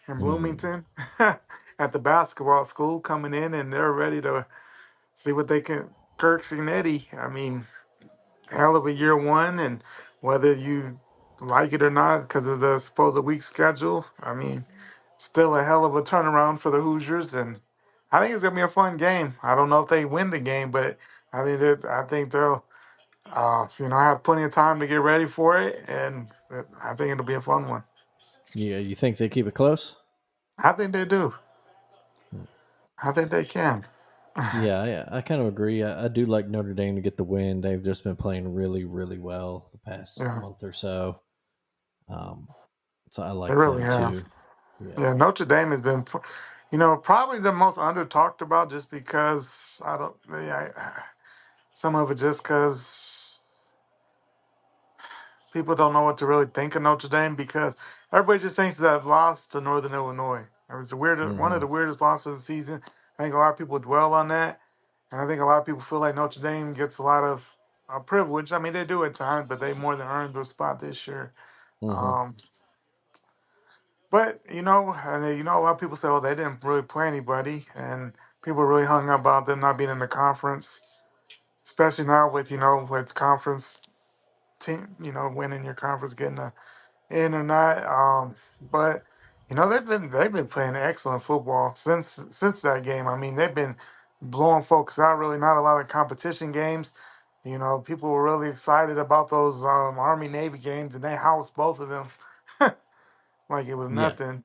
in mm. Bloomington at the basketball school coming in, and they're ready to see what they can. Kirk and Eddie, I mean, hell of a year one, and whether you like it or not because of the supposed weak schedule, I mean, still a hell of a turnaround for the Hoosiers, and I think it's gonna be a fun game. I don't know if they win the game, but I think they'll have plenty of time to get ready for it, and I think it'll be a fun one. Yeah, you think they keep it close? I think they do. Mm. I think they can. Yeah, I kind of agree. I do like Notre Dame to get the win. They've just been playing really, really well the past Yeah, month or so. Um, so I it like really them has. too. Yeah. Yeah, Notre Dame has been, probably the most under talked about just because I don't, yeah, some of it just because people don't know what to really think of Notre Dame because everybody just thinks that I've lost to Northern Illinois. It was one of Mm-hmm. the weirdest losses of the season. I think a lot of people dwell on that, and I think a lot of people feel like Notre Dame gets a lot of privilege. I mean, they do at times, but they more than earned their spot this year. Mm-hmm. Um, But a lot of people say, "Oh, they didn't really play anybody," and people really hung up about them not being in the conference, especially now with conference team, winning your conference, getting in or not. But they've been playing excellent football since that game. I mean, they've been blowing folks out. Really, not a lot of competition games. People were really excited about those Army Navy games, and they housed both of them like it was Yeah. nothing.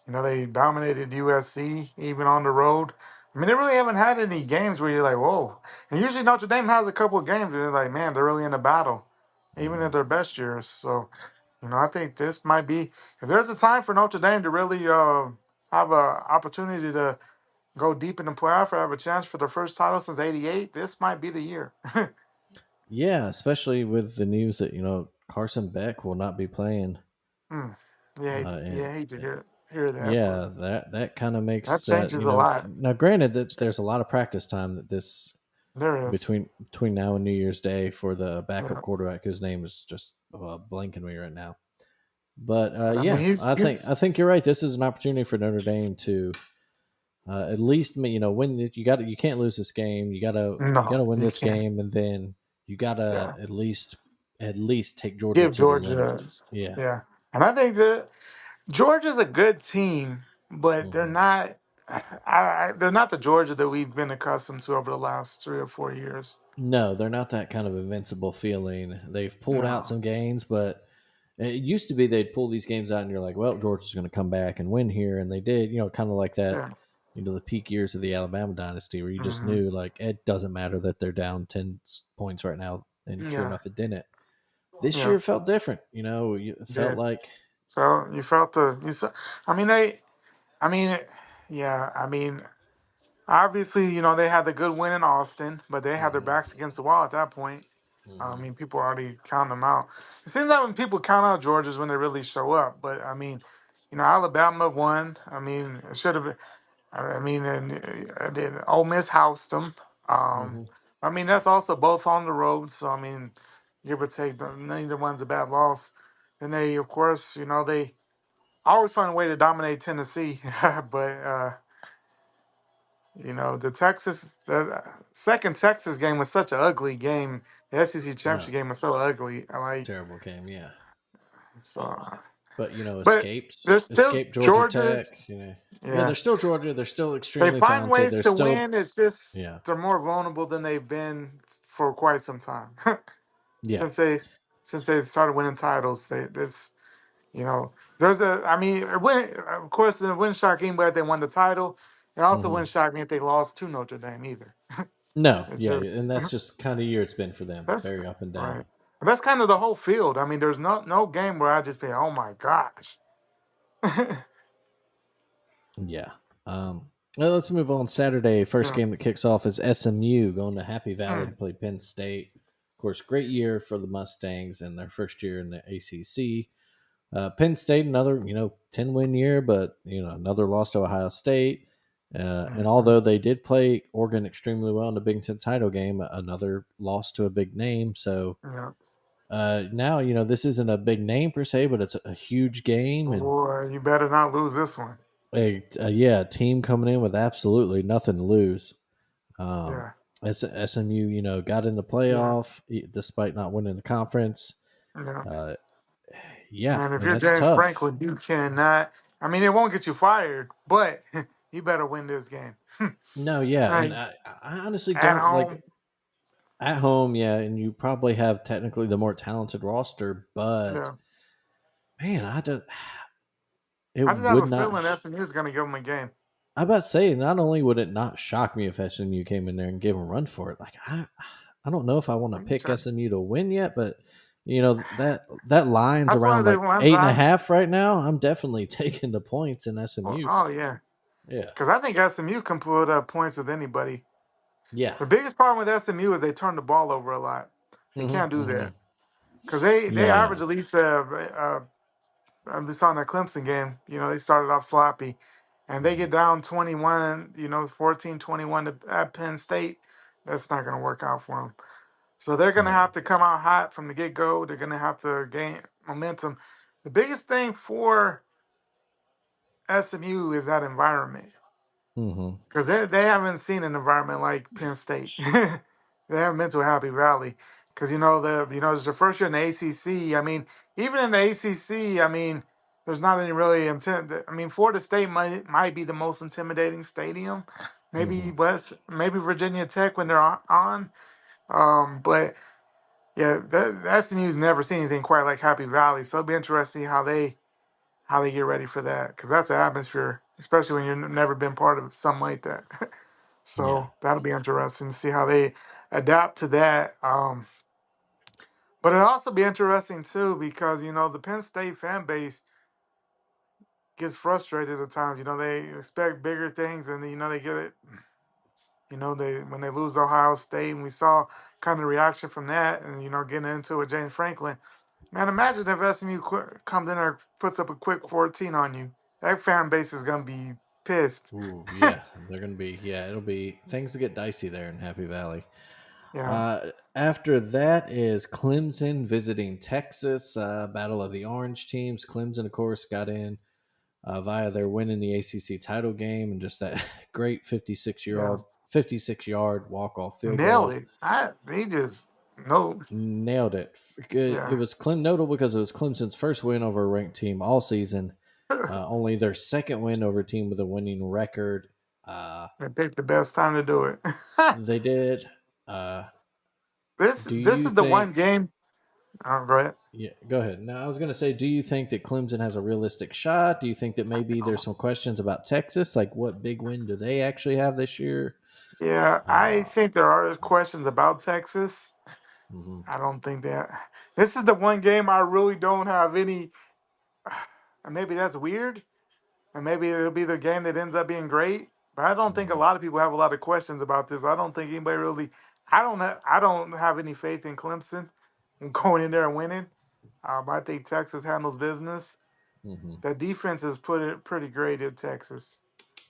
They dominated USC even on the road. I mean, they really haven't had any games where you're like, whoa. And usually Notre Dame has a couple of games where you're like, man, they're really in a battle, even Mm-hmm. at their best years. So, I think this might be, if there's a time for Notre Dame to really have a opportunity to go deep in the playoff or have a chance for their first title since '88, this might be the year. Yeah, especially with the news that Carson Beck will not be playing Hmm. Yeah, uh, yeah, in I hate to hear it. hear that, but Yeah, that kind of that makes that, changes a lot. now granted that there's a lot of practice time that this There is. between now and New Year's Day for the backup Yeah. quarterback whose name is just blanking me right now. But But I mean, yeah, he's I think you're right. This is an opportunity for Notre Dame to at least win. You can't lose this game. You no, gotta win you this can't. game, and then you gotta Yeah, at least take Georgia give to the limit. Georgia. Yeah. Yeah, and I think that Georgia's a good team, but they're hmm not. They're not the Georgia that we've been accustomed to over the last 3 or 4 years. No, they're not that kind of invincible feeling. They've pulled out No. some games, but it used to be they'd pull these games out, and you're like, well, Georgia's going to come back and win here, and they did. Kind of like that. Yeah. The peak years of the Alabama dynasty, where you just Hmm. knew like it doesn't matter that they're down 10 points right now, and sure Yeah. enough, it didn't. This Yeah. year it felt different. It felt Did. like So you felt the you saw. I mean they. I mean, yeah. I mean, obviously, they had the good win in Austin, but they had their hmm backs against the wall at that point. I hmm mean, people already count them out. It seems like when people count out Georgia's when they really show up. But I mean, Alabama won. I mean, it should have been. I mean, and then Ole Miss housed them. Um, hmm I mean, that's also both on the road. So I mean, give or take, neither one's a bad loss. And they, of course, they always find a way to dominate Tennessee. But the second Texas game was such an ugly game. The SEC no championship game was so ugly. I like terrible game, yeah. so, But but there's still escaped Georgia Georgia's. Tech. Yeah, Yeah, they're still Georgia. They're still they extremely find talented. ways They're to still win. It's just yeah they're more vulnerable than they've been for quite some time yeah. since they've started winning titles. This you know there's a I mean it win, of course it wouldn't shock anybody if they won the title. It also hmm wouldn't shock me if they lost to Notre Dame either. No, It's yeah, just and that's just kind of year it's been for them. that's Very up and down. right. But that's kind of the whole field. I mean, there's no game where I just be, oh my gosh. Yeah. Well, let's move on. Saturday, first Yeah, game that kicks off is SMU going to Happy Valley to mm, play Penn State. Of course, great year for the Mustangs and their first year in the ACC. Penn State, another 10-win year, but another loss to Ohio State. And mhm, although they did play Oregon extremely well in the Big Ten title game, another loss to a big name. So yeah. now this isn't a big name per se, but it's a huge game and Boy, you better not lose this one. a team coming in with absolutely nothing to lose. Um, Yeah, SMU, got in the yeah, playoff despite not winning the conference. yeah. Uh, yeah, And if and you're that's James tough. Franklin, you cannot. I mean, it won't get you fired, but you better win this game. No, yeah, and Like, I honestly at don't like home, at home. Yeah, and you probably have technically the more talented roster, but yeah. man, it I just have would a not. feeling SMU is going to give them a game. I about to say, not only would it not shock me if SMU came in there and gave them a run for it, like I don't know if I want to I'm pick sure. SMU to win yet, but that line's That's one around of the like ones eight and a half right now. I'm definitely taking the points in SMU. Oh, yeah. Yeah, Because I think SMU can put up points with anybody. yeah, The biggest problem with SMU is they turn the ball over a lot. They hmm can't do hmm that because they no, average no, at least. I'm just on that Clemson game. They started off sloppy, and they hmm get down 21. 14-21 at Penn State. That's not going to work out for them. So they're going to no, have to come out hot from the get go. They're going to have to gain momentum. The biggest thing for SMU is that environment. hmm Because they haven't seen an environment like Penn State. They haven't been to a Happy Valley. Because it's their first year in the ACC. I mean, even in the ACC, I mean, there's not any really intent. I mean, Florida State might be the most intimidating stadium. hmm Maybe Virginia Tech when they're on. But yeah, the SMU's never seen anything quite like Happy Valley. So it'll be interesting how they get ready for that. Because that's an atmosphere, especially when you've never been part of something like that. yeah, So that'll be interesting to see how they adapt to that. But it'll also be interesting too because the Penn State fan base gets frustrated at times. They expect bigger things, and they get it. They when they lose Ohio State, and we saw kind of reaction from that, and getting into it with James Franklin. Man, imagine if SMU comes in there puts up a quick 14 on you. that fan base is gonna be pissed. Ooh, yeah, they're gonna be. Yeah, it'll be things will get dicey there in Happy Valley. Yeah, After that is Clemson visiting Texas. Battle of the Orange teams. Clemson, of course, got in via their win in the ACC title game and just that great 56 yeah, 56 yard walk off field nailed goal. it. They just no, Nailed it. It yeah. was notable because it was Clemson's first win over a ranked team all season. Only their second win over a team with a winning record. Uh, They picked the best time to do it. they did. Uh, do This you is the one think? game. Oh, go ahead. Yeah, go ahead. Now, I was going to say, do you think that Clemson has a realistic shot? Do you think that maybe there's some questions about Texas? Like, what big win do they actually have this year? Yeah, I Uh, think there are questions about Texas. mhm, I don't think that this is the one game I really don't have any. And maybe that's weird, and maybe it'll be the game that ends up being great. But I don't think a mhm, lot of people have a lot of questions about this. I don't think anybody really. I don't have any faith in Clemson going in there and winning. I think Texas handles business. mhm. The defense is put it pretty great at Texas.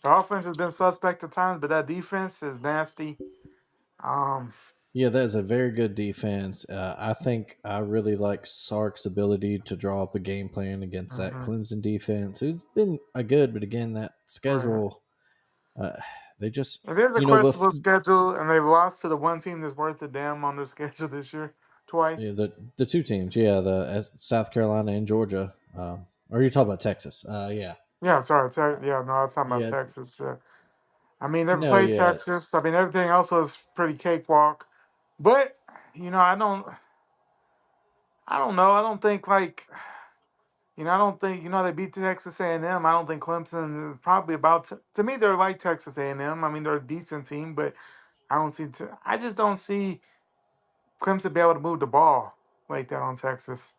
The offense has been suspect at times, but that defense is nasty. Um, Yeah, that is a very good defense. I think I really like Sark's ability to draw up a game plan against that mhm. Clemson defense, who's been a good, but again, that Right. schedule, uh, they just, It is a you know, questionable schedule, and they've lost to the one team that's worth a damn on their schedule this year yeah, twice. the two teams, yeah, South Carolina and Georgia. Or you talk about Texas? Yeah, Yeah, sorry. Yeah, no, I was talking about yeah, Texas. Yeah. I mean, they no, played yeah, Texas. I mean, everything else was pretty cakewalk. But you know, I don't know. I don't think like I don't think they beat Texas A&M. I don't think Clemson is probably about to me. They're like Texas A&M. I mean, they're a decent team, but I just don't see Clemson be able to move the ball like that on Texas.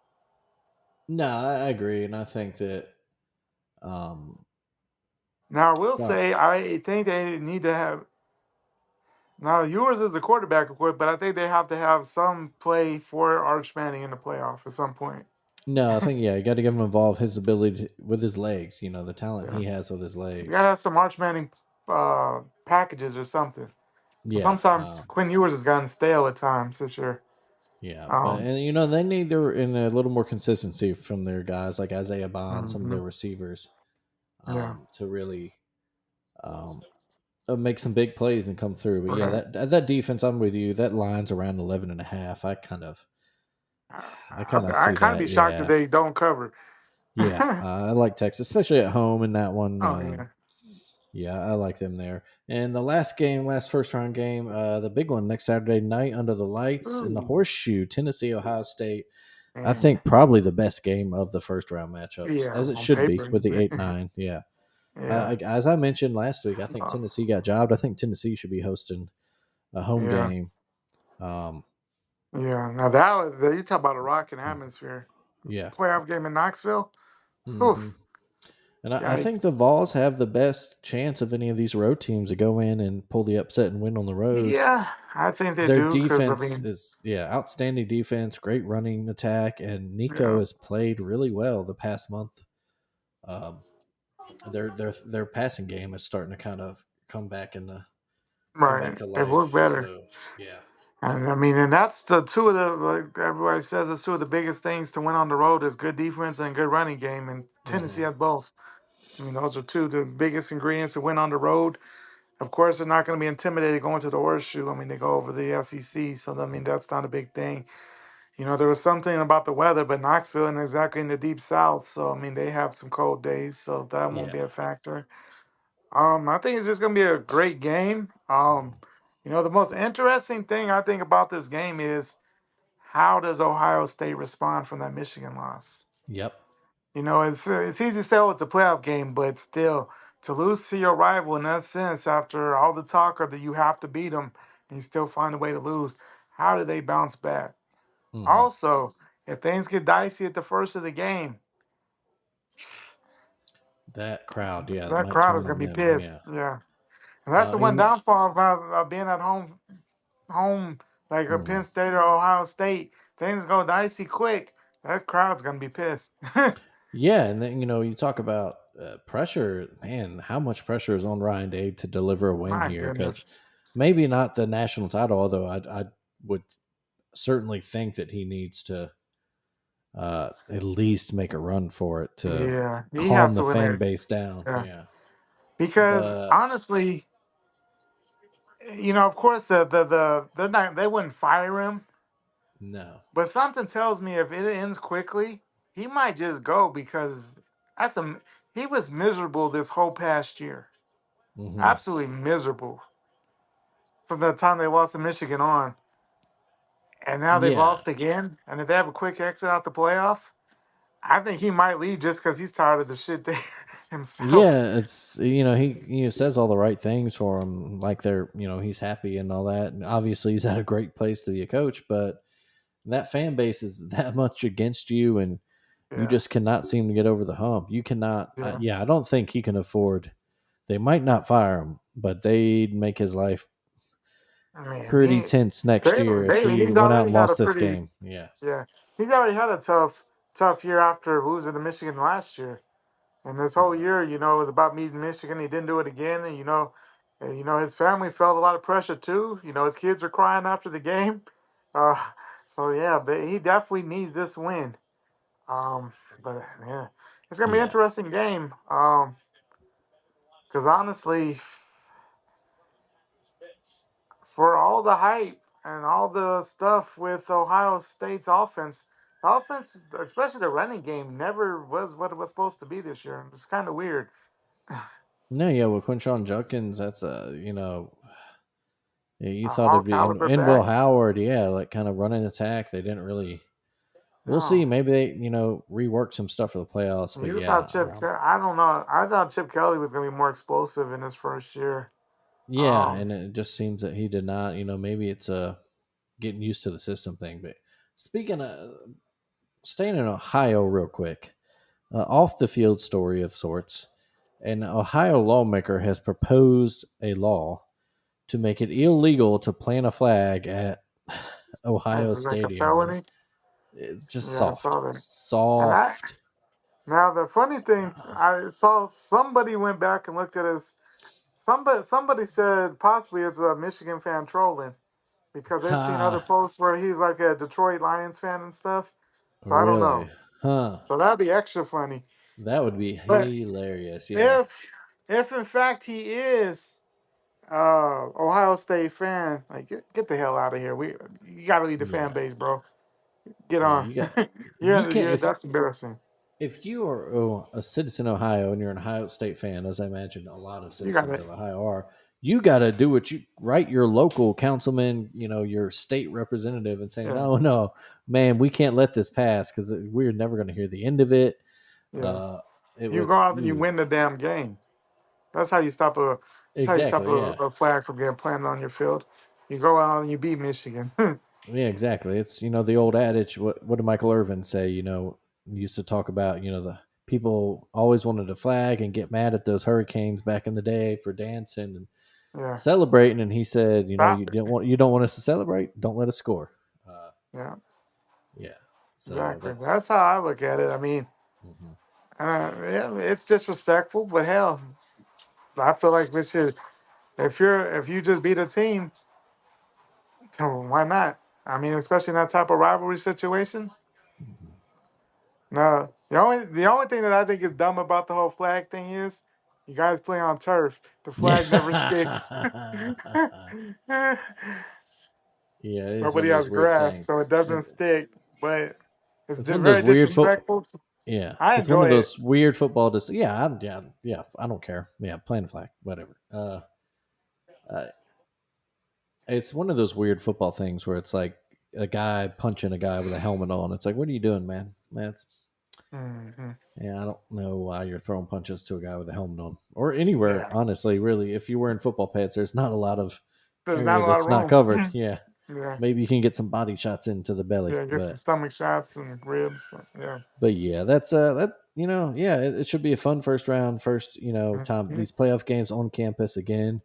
no, I agree, and I think that, um, Now, I will sorry, say, I think they need to have. Now, yours is a quarterback, of course, but I think they have to have some play for Arch Manning in the playoff at some point. no, I think yeah, you got to get him involved. His ability with his legs, the talent Yeah. he has with his You got to legs. have some Arch Manning packages or something. So Yeah, sometimes Quinn Ewers has gotten stale at times this year. yeah, but Um, and they need their in a little more consistency from their guys like Isaiah Bond, some of mhm. their receivers, Yeah, to really um, make some big plays and come through. But yeah, right. that defense, I'm with you. That line's around 11 and a half. I kind of I see kind of be that. shocked if Yeah, they don't cover. yeah, I like Texas, especially at home in that one. Oh yeah. Yeah, I like them there. And the last game, last first round game, the big one next Saturday night under the lights in the Ooh, Horseshoe, Tennessee, Ohio State. I man. think probably the best game of the first round matchups, Yeah, as it on should be paper. with the 8-9. Yeah. Yeah. As I mentioned last week, I think Uh, Tennessee got jobbed. I think Tennessee should be hosting a home yeah. game. Um, Yeah. Now that was you talk about a rocking atmosphere. yeah. Playoff game in Knoxville. Whew, hmm And I think yikes. the Vols have the best chance of any of these road teams to go in and pull the upset and win on the road. Yeah, I think they Their do because I defense mean, is outstanding defense, great running attack, and Nico yeah, has played really well the past month. Um, their passing game is starting to kind of come back right. to They look life. better. So yeah. And I mean, and that's the two of the like everybody says, it's two of the biggest things to win on the road is good defense and good running game. And Tennessee hmm has both. I mean, those are two of the biggest ingredients to win on the road. Of course, they're not going to be intimidated going to the horseshoe. I mean, they go over the SEC, so I mean that's not a big thing. There was something about the weather, but Knoxville isn't exactly in the deep south, so I mean they have some cold days, so that won't be Yeah. a factor. I think it's just gonna be a great game. The most interesting thing I think about this game is how does Ohio State respond from that Michigan loss? Yep. It's easy to say oh, it's a playoff game, but still to lose to your rival in that sense after all the talk of that you have to beat them and you still find a way to lose. How do they bounce back? hmm Also, if things get dicey at the first of the game, That crowd, yeah, that might crowd turn is gonna on be them. pissed. Yeah. Yeah, and that's the one In downfall of being at home like a Penn mhm. State or Ohio State. Things go dicey quick. That crowd's gonna be pissed. Yeah, and then you talk about pressure, man, how much pressure is on Ryan Day to deliver a win My here? Because goodness. maybe not the national title, although I would certainly think that he needs to at least make a run for it to Yeah, he calm has the to win fan it. base down. Yeah, Yeah, because but honestly, of course, they wouldn't fire him, no. but something tells me if it ends quickly, he might just go because that's he was miserable this whole past year, Hmm. absolutely miserable from the time they lost to Michigan on, and now they've Yeah, lost again. And if they have a quick exit out the playoff, I think he might leave just because he's tired of the shit there himself. yeah. It's he says all the right things for him, like they're he's happy and all that, and obviously he's at a great place to be a coach, but that fan base is that much against you, and you Yeah, just cannot seem to get over the hump. You cannot. yeah. Yeah, I don't think he can afford. They might not fire him, but they'd make his life I mean, pretty tense next year if he he's went out already and had a lost this pretty game. Yeah, yeah. He's already had a tough year after losing to Michigan last year. And this whole right. year, it was about meeting Michigan. He didn't do it again, his family felt a lot of pressure too. His kids are crying after the game. Uh, so yeah, but he definitely needs this win. But yeah, it's gonna be an Yeah. interesting game. Because honestly, for all the hype and all the stuff with Ohio State's offense, the offense, especially the running game, never was what it was supposed to be this year. It's kind of weird. No, yeah. Well, Quinshon Judkins, that's yeah, you A thought Hall it'd be caliber and Will back. Howard, yeah, like kind of running attack. They didn't really. We'll No. see. Maybe they rework some stuff for the playoffs, but You yeah, thought I don't know. I thought Chip Kelly was going to be more explosive in his first year. yeah, Um, and it just seems that he did not. Maybe it's a getting used to the system thing. But speaking of staying in Ohio, real quick, off the field story of sorts, an Ohio lawmaker has proposed a law to make it illegal to plant a flag at Ohio it's like a Stadium, and felony. it's just Yeah, I saw soft, that. And soft. now the funny thing, I saw somebody went back and looked at his. Somebody said possibly it's a Michigan fan trolling because they've seen other Ha! posts where he's like a Detroit Lions fan and stuff. So I don't know. Really? Huh? So that'd be extra funny. That would be But hilarious. Yeah. if if in fact he is Ohio State fan, like get the hell out of here. You gotta leave the fan Yeah. base, bro. Get Yeah. on. You got. You can't That's embarrassing. if you are a citizen of Ohio and you're an Ohio State fan, as I imagine a lot of You got citizens it. of Ohio are, you got to do what you write your local councilman, your state representative, and say, Yeah, no, no, man, we can't let this pass because we're never going to hear the end of it. yeah. Uh, it You would. go out and you Ooh, win the damn game. That's how you stop a. That's how you stop exactly. Yeah. a flag from getting planted on your field. You go out and you beat Michigan. Yeah. Exactly. It's the old adage. What did Michael Irvin say? Used to talk about the people always wanted to flag and get mad at those hurricanes back in the day for dancing and Yeah, celebrating, and he said, stop it. you don't want us to celebrate, don't let us score. Uh, Yeah, yeah, so exactly. that's That's how I look at it. I mean, mhm. yeah, it's disrespectful, but hell, I feel like we should. If you just beat a team, come on, why not? I mean, especially in that type of rivalry situation. No, the only thing that I think is dumb about the whole flag thing is you guys play on turf. The flag never sticks. Yeah, it is one Nobody of has those weird grass, so it things. doesn't stick. But it's It's one of those very weird disrespectful. yeah, I it's one enjoy of it. those weird football yeah, I don't care. Yeah, playing the flag, whatever. Uh it's one of those weird football things where it's like a guy punching a guy with a helmet on. It's like, what are you doing, man? That's Hmm. Yeah, I don't know why you're throwing punches to a guy with a helmet on, or anywhere. Yeah, Honestly, really, if you're wearing football pads, there's not a lot of there's not area a lot of that's not room. covered. Yeah, Yeah, maybe you can get some body shots into the belly, yeah, get some but stomach shots and ribs. Yeah. yeah, that's yeah, it should be a fun first round, first time Mhm. these playoff games on campus again.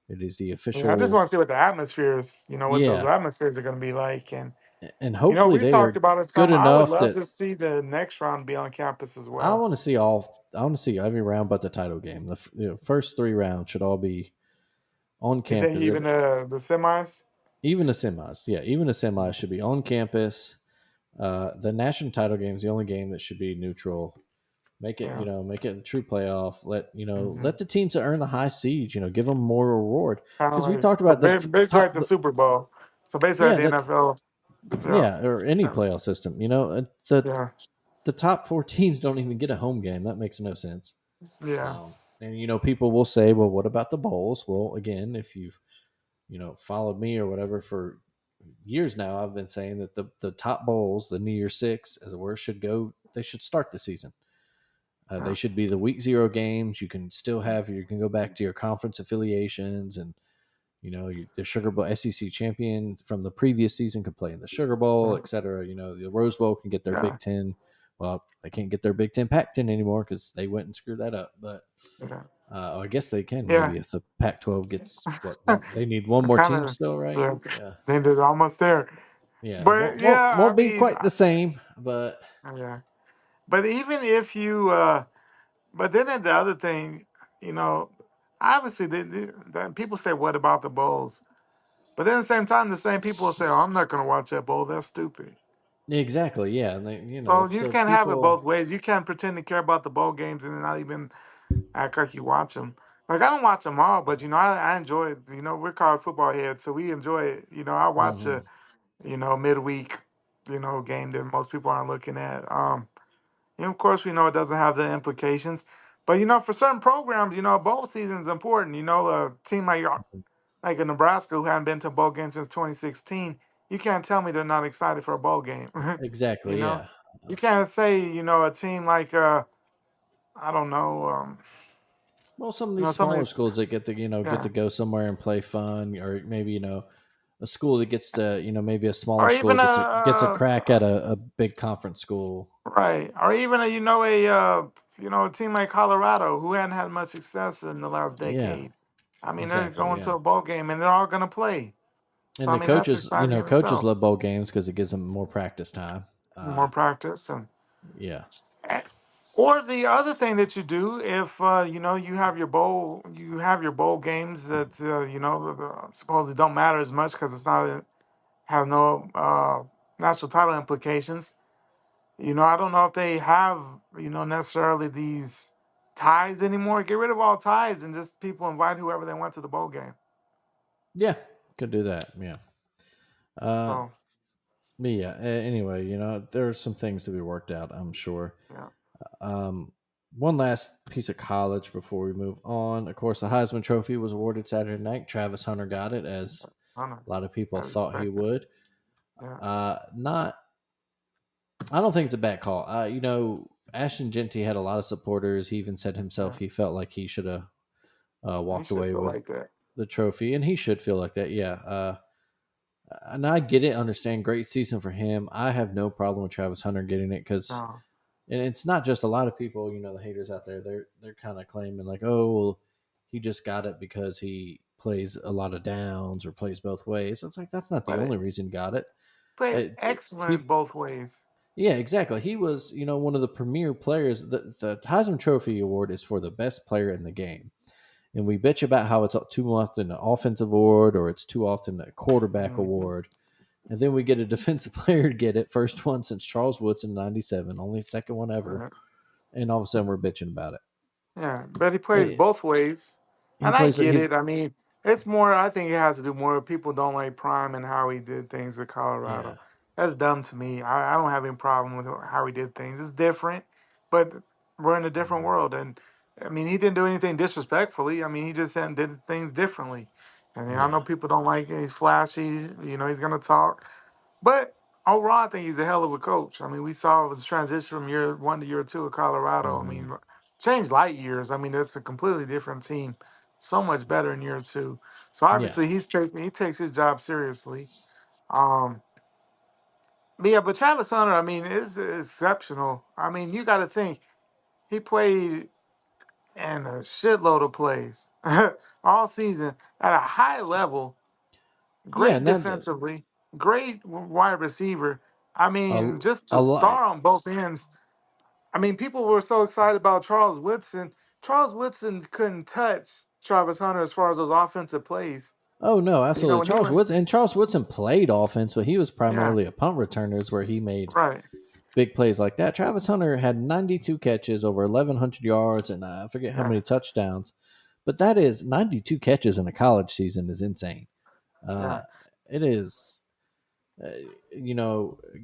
It is the Yeah, I just official, want to see what the atmosphere is. What those yeah, atmospheres are going to be like, and and You know, hopefully we they talked are about it good some. I would enough love that to see the next round be on campus as I well. want to see all. I want to see every round but the title game. First three rounds should all be on You think campus. even the semis? Even the semis, yeah, even the semis should be on campus. The national title game is the only game that should be neutral. Make it, Yeah. make it a true playoff. Hmm. Let the teams that earn the high seeds, give them more reward. Kind of Because we like talked so about the basically like top, the Super Bowl. So basically like yeah, the that NFL. Yeah. yeah, or any Yeah. playoff system. The Yeah. the top four teams don't even get a home game. That makes no sense. Yeah. And people will say, well, what about the bowls? Well, again, if you've followed me or whatever for years now, I've been saying that the top bowls, the New Year's Six, as it were, should go. They should start the season. They Yeah. should be the week zero games. You can still have you can go back to your conference affiliations, and the Sugar Bowl SEC champion from the previous season could play in the Sugar Bowl, Yeah. et cetera. The Rose Bowl can get their Yeah. Big Ten. Well, they can't get their Big Ten Pac-10 anymore because they went and screwed that up. But Yeah. I guess they can Yeah. maybe if the Pac-12 gets what one. They need one more Kind team of. still, right? Yeah. Yeah, They did almost there. yeah. But yeah, I Won't be mean, quite the same, but yeah. But even if you, but then the other thing, you know, obviously, people say, "What about the bowls?" But then at the same time, the same people will say, "Oh, I'm not going to watch that bowl. That's stupid." exactly, yeah. And So you so can't have it people both ways. You can't pretend to care about the bowl games and not even act like you watch them. Like I don't watch them all, but I enjoy it. We're college football heads, so we enjoy it. I watch hmm a midweek game that most people aren't looking at. Of course, we know it doesn't have the implications, but for certain programs, bowl season is important. A team like a Nebraska who hadn't been to a bowl game since 2016, you can't tell me they're not excited for a bowl game. you exactly, know, yeah. you can't say a team like I don't know, Well, some of these some of smaller these, schools that get yeah, to go somewhere and play fun, or maybe a school that gets to maybe a smaller or school even gets a crack at a big conference school. right, or even a team like Colorado who hadn't had much success in the last Yeah, decade. I mean, they're exactly. going to Yeah, a bowl game and they're all going to play. So and I the mean, that's coaches, exciting in coaches itself. love bowl games because it gives them more practice time. More practice Yeah, eh, or the other thing that you do if you have your bowl games that supposedly don't matter as much because it's not have no national title implications. I don't know if they have necessarily these ties anymore. Get rid of all ties and just people invite whoever they want to the bowl game. yeah, could do that. Yeah. Uh, So but yeah. Anyway, there are some things to be worked out. I'm sure. yeah, Um, one last piece of college before we move on. Of course, the Heisman Trophy was awarded Saturday night. Travis Hunter got it, as I don't know. a lot of people As thought he expected. would. Yeah. Not, I don't think it's a bad call. Ashton Genty had a lot of supporters. He even said himself Yeah. he felt like he should have He walked should away feel with like that. the trophy, and he should feel like that. Yeah. And I get it, understand. Great season for him. I have no problem with Travis Hunter getting it because, No. and it's not just a lot of people. The haters out there. They're kind of claiming like, oh, well, he just got it because he plays a lot of downs or plays both ways. It's like that's not the But only reason he got it. played It excellent he both ways. Yeah, exactly. He was, one of the premier players. The Heisman Trophy award is for the best player in the game. And we bitch about how it's too often an offensive award or it's too often a quarterback Hmm. award. And then we get a defensive player to get it, first one since Charles Woodson in 97, only second one ever. And all of a sudden we're bitching about Yeah, but he plays it. both ways, He and I plays, get he's, it. I mean, it's more. I think it has to do more with people don't like Prime and how he did things at yeah, Colorado. That's dumb to me. I don't have any problem with how he did things. It's different, but we're in a different mhm, world, and I mean, he didn't do anything disrespectfully. I mean, he just did things differently. And I know yeah, people don't like it. He's flashy. He's gonna talk. But overall, I think he's a hell of a coach. I mean, we saw his transition from year one to year two of Colorado. I mhm, mean, changed light years. I mean, it's a completely different team. So much better in year two. So yeah. obviously, he takes his job seriously. Um, but yeah, but Travis Hunter, I mean, is exceptional. I mean, you got to think he played in a shitload of plays all season at a high level. Yeah, Great and that defensively. great wide receiver. I A, mean, just to a lot. star on both ends. I mean, people were so excited about Charles Woodson. Charles Woodson couldn't touch Travis Hunter as far as those offensive plays. Oh no, You know, absolutely. when he was, Charles Woodson played offense, but he was yeah, primarily a punt returner, where he made right, big plays like that. Travis Hunter had 92 catches, over 1,100 yards, and I forget how yeah, many touchdowns. But that is 92 catches in a college season is insane. Uh, yeah, it is, uh,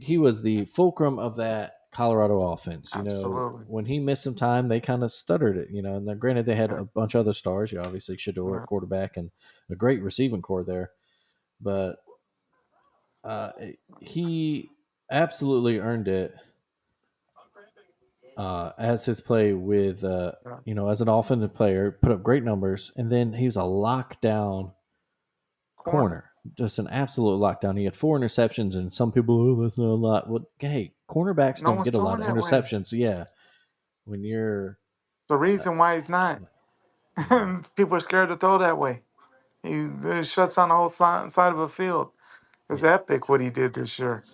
he was the fulcrum of that Colorado offense. absolutely, When he missed some time, they kind of stuttered it. And then granted they had yeah, a bunch of other stars. Obviously Shador at yeah. quarterback and a great receiving core there, but uh, he absolutely earned it as his play with Yeah. as an offensive player, put up great numbers, and then he's a lockdown Corner. corner, just an absolute lockdown. He had 4 interceptions, and some people, oh, that's not a lot. Well, hey, cornerbacks No don't one's get a throwing lot of that way. interceptions. Yeah, when you're, It's the uh, reason why he's not. mhm, People are scared to throw that way. He shuts on the whole side of a field. It's yeah, epic what he did this year.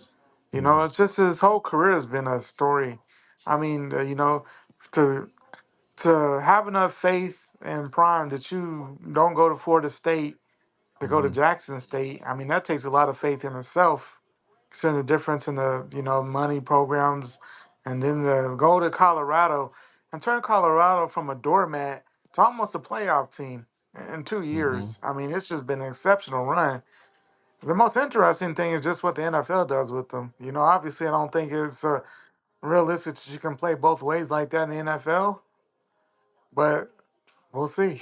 You know, hmm it's just his whole career has been a story. I mean, to to have enough faith and prime that you don't go to Florida State to go to hmm Jackson State. I mean, that takes a lot of faith in itself. Considering the difference in the money programs, and then the go to Colorado and turn Colorado from a doormat to almost a playoff team in two hmm years. I mean, it's just been an exceptional run. The most interesting thing is just what the NFL does with them. Obviously, I don't think it's realistic that you can play both ways like that in the NFL, but we'll see.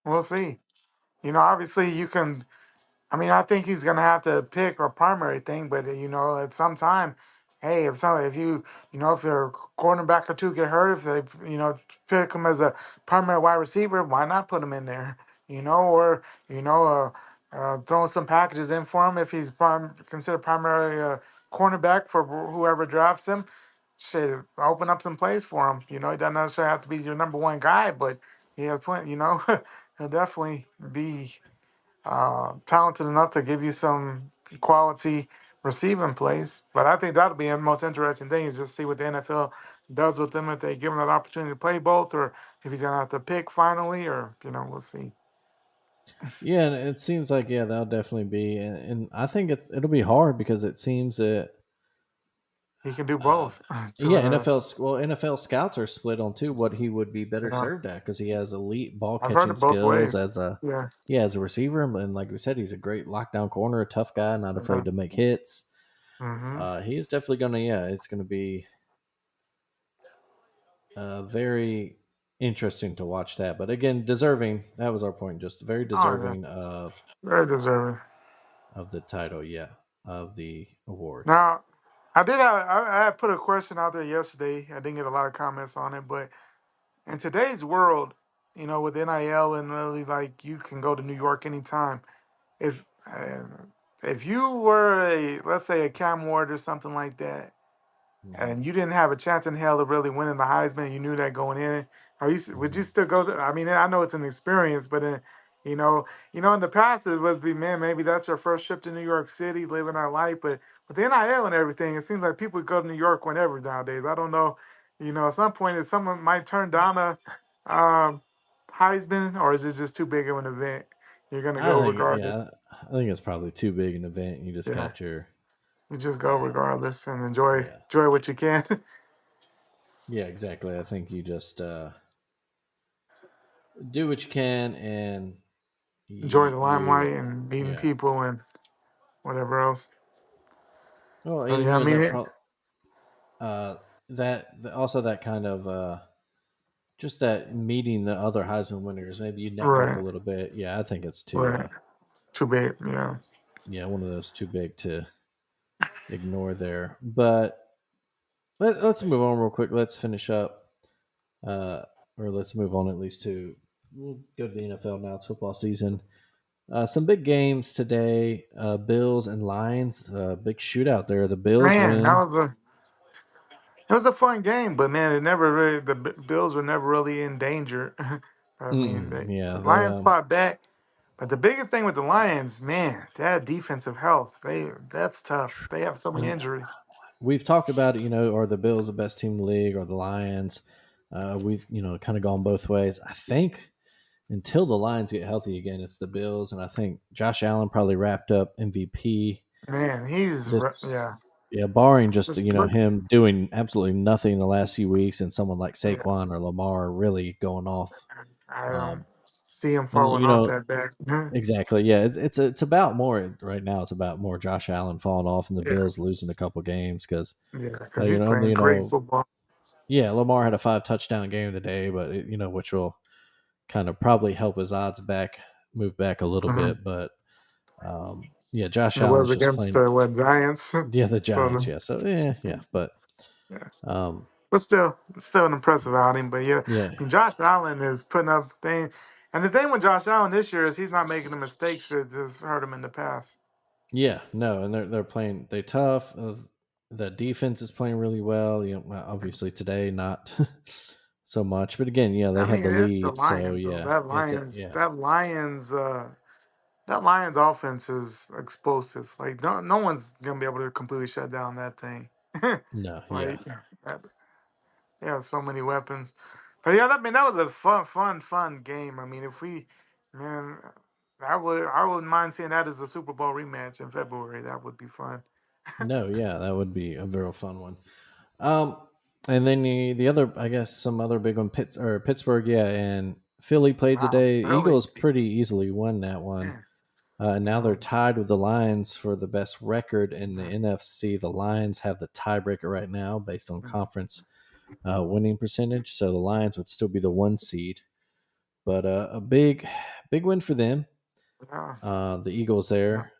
We'll see. Obviously, you can. I mean, I think he's gonna have to pick a primary thing, but at some time, hey, if if your cornerback or two get hurt, if they pick him as a primary wide receiver, why not put him in there? Or throwing some packages in for him if he's considered primary cornerback for whoever drafts him. Should open up some plays for him. He doesn't necessarily have to be your number one guy, but he has plenty. He'll definitely be talented enough to give you some quality receiving plays. But I think that'll be the most interesting thing is just see what the NFL does with him if they give him that opportunity to play both, or if he's gonna have to pick finally, or we'll see. yeah, and it seems like that'll definitely be, and I think it'll be hard because it seems that He can do Uh, both. yeah, NFL scouts are split on too what he would be better Yeah, served at because he has elite ball I've heard catching it both skills ways. as a Yeah, as a receiver, and like we said, he's a great lockdown corner, a tough guy, not yeah. afraid to make hits. Mm-hmm. He is definitely gonna it's gonna be very interesting to watch that. But again, deserving. That was our point. Just very Oh yeah, deserving of very deserving. the title. Yeah, of the award. Now, I put a question out there yesterday. I didn't get a lot of comments on it, but in today's world, with NIL and really like you can go to New York anytime. If if you were let's say a Cam Ward or something like that, hmm and you didn't have a chance in hell of really winning the Heisman, you knew that going in. Would hmm you still go there? I mean, I know it's an experience, but you know, in the past it was be man, maybe that's your first trip to New York City, living that life. But with the NIL and everything, it seems like people go to New York whenever nowadays. I don't know, at some point, if someone might turn down a um, Heisman, or is it just too big of an event? You're gonna I go think regardless. yeah, I think it's probably too big an event. You just Yeah, got your you just go uh, regardless and enjoy yeah. enjoy what you can. Yeah, exactly. I think you just do what you can, and Enjoy the you, limelight and meeting yeah. people and whatever else. Well, But and yeah, I mean, uh, also that kind of just that meeting the other Heisman winners. Maybe you network a right, little bit. Yeah, I think it's too. right. Too big. Yeah. Yeah, one of those too big to ignore there. But let's move on real quick. Let's finish up, uh, or let's move on at least to. We'll go to the NFL now. It's football season. Some big games today. Bills and Lions. Big shootout there. The Bills Man, win. it was a fun game, but man, it never really Bills were never really in danger. I mean, Mm-mm. Yeah, the they Lions fought back, But the biggest thing with the Lions, man, that defensive health, that's tough. They have so many And injuries. we've talked about it. Are the Bills the best team in the league or the Lions? We've kind of gone both ways. I think until the Lions get healthy again, it's the Bills, and I think Josh Allen probably wrapped up MVP. Man, Just yeah, barring just just look, him doing absolutely nothing in the last few weeks, and someone like yeah. Saquon or Lamar really going off. I don't Um, see him and falling off that bad. exactly, yeah, it's about more right now. It's about more Josh Allen falling off and the Yeah, Bills losing a couple games because yeah, because he's playing you great know, football. yeah, Lamar had a 5 touchdown game today, but which will kind of probably help his odds move back a little Hmm. bit, but yeah, Josh It was Allen's just against playing. the Giants. Yeah, the So Giants. Yeah. So yeah, but yeah, um, but still an impressive outing. But yeah, yeah, I mean, Josh Allen is putting up things, and the thing with Josh Allen this year is he's not making the mistakes that just hurt him in the past. yeah, no, and they're playing. They tough. The defense is playing really well. Well, obviously today not so much, but again, I they had mean, the it's the lead, so Lions, though. yeah, it's a yeah. That Lions offense is explosive. Like no one's gonna be able to completely shut down that thing. No, yeah, Like that, they have so many weapons. But yeah, that was a fun game. I mean, if we, man, I wouldn't mind seeing that as a Super Bowl rematch in February. That would be fun. no, yeah, that would be a very fun one. Um, and then the other, I guess, some other big one, Pittsburgh, yeah, and Philly played Wow, today. Philly, Eagles pretty easily won that one. man. And now they're Um, tied with the Lions for the best record in the mhm, NFC. The Lions have the tiebreaker right now based on mhm. conference winning percentage. So the Lions would still be the 1 seed, but a big win for them. Yeah, The Eagles yeah. there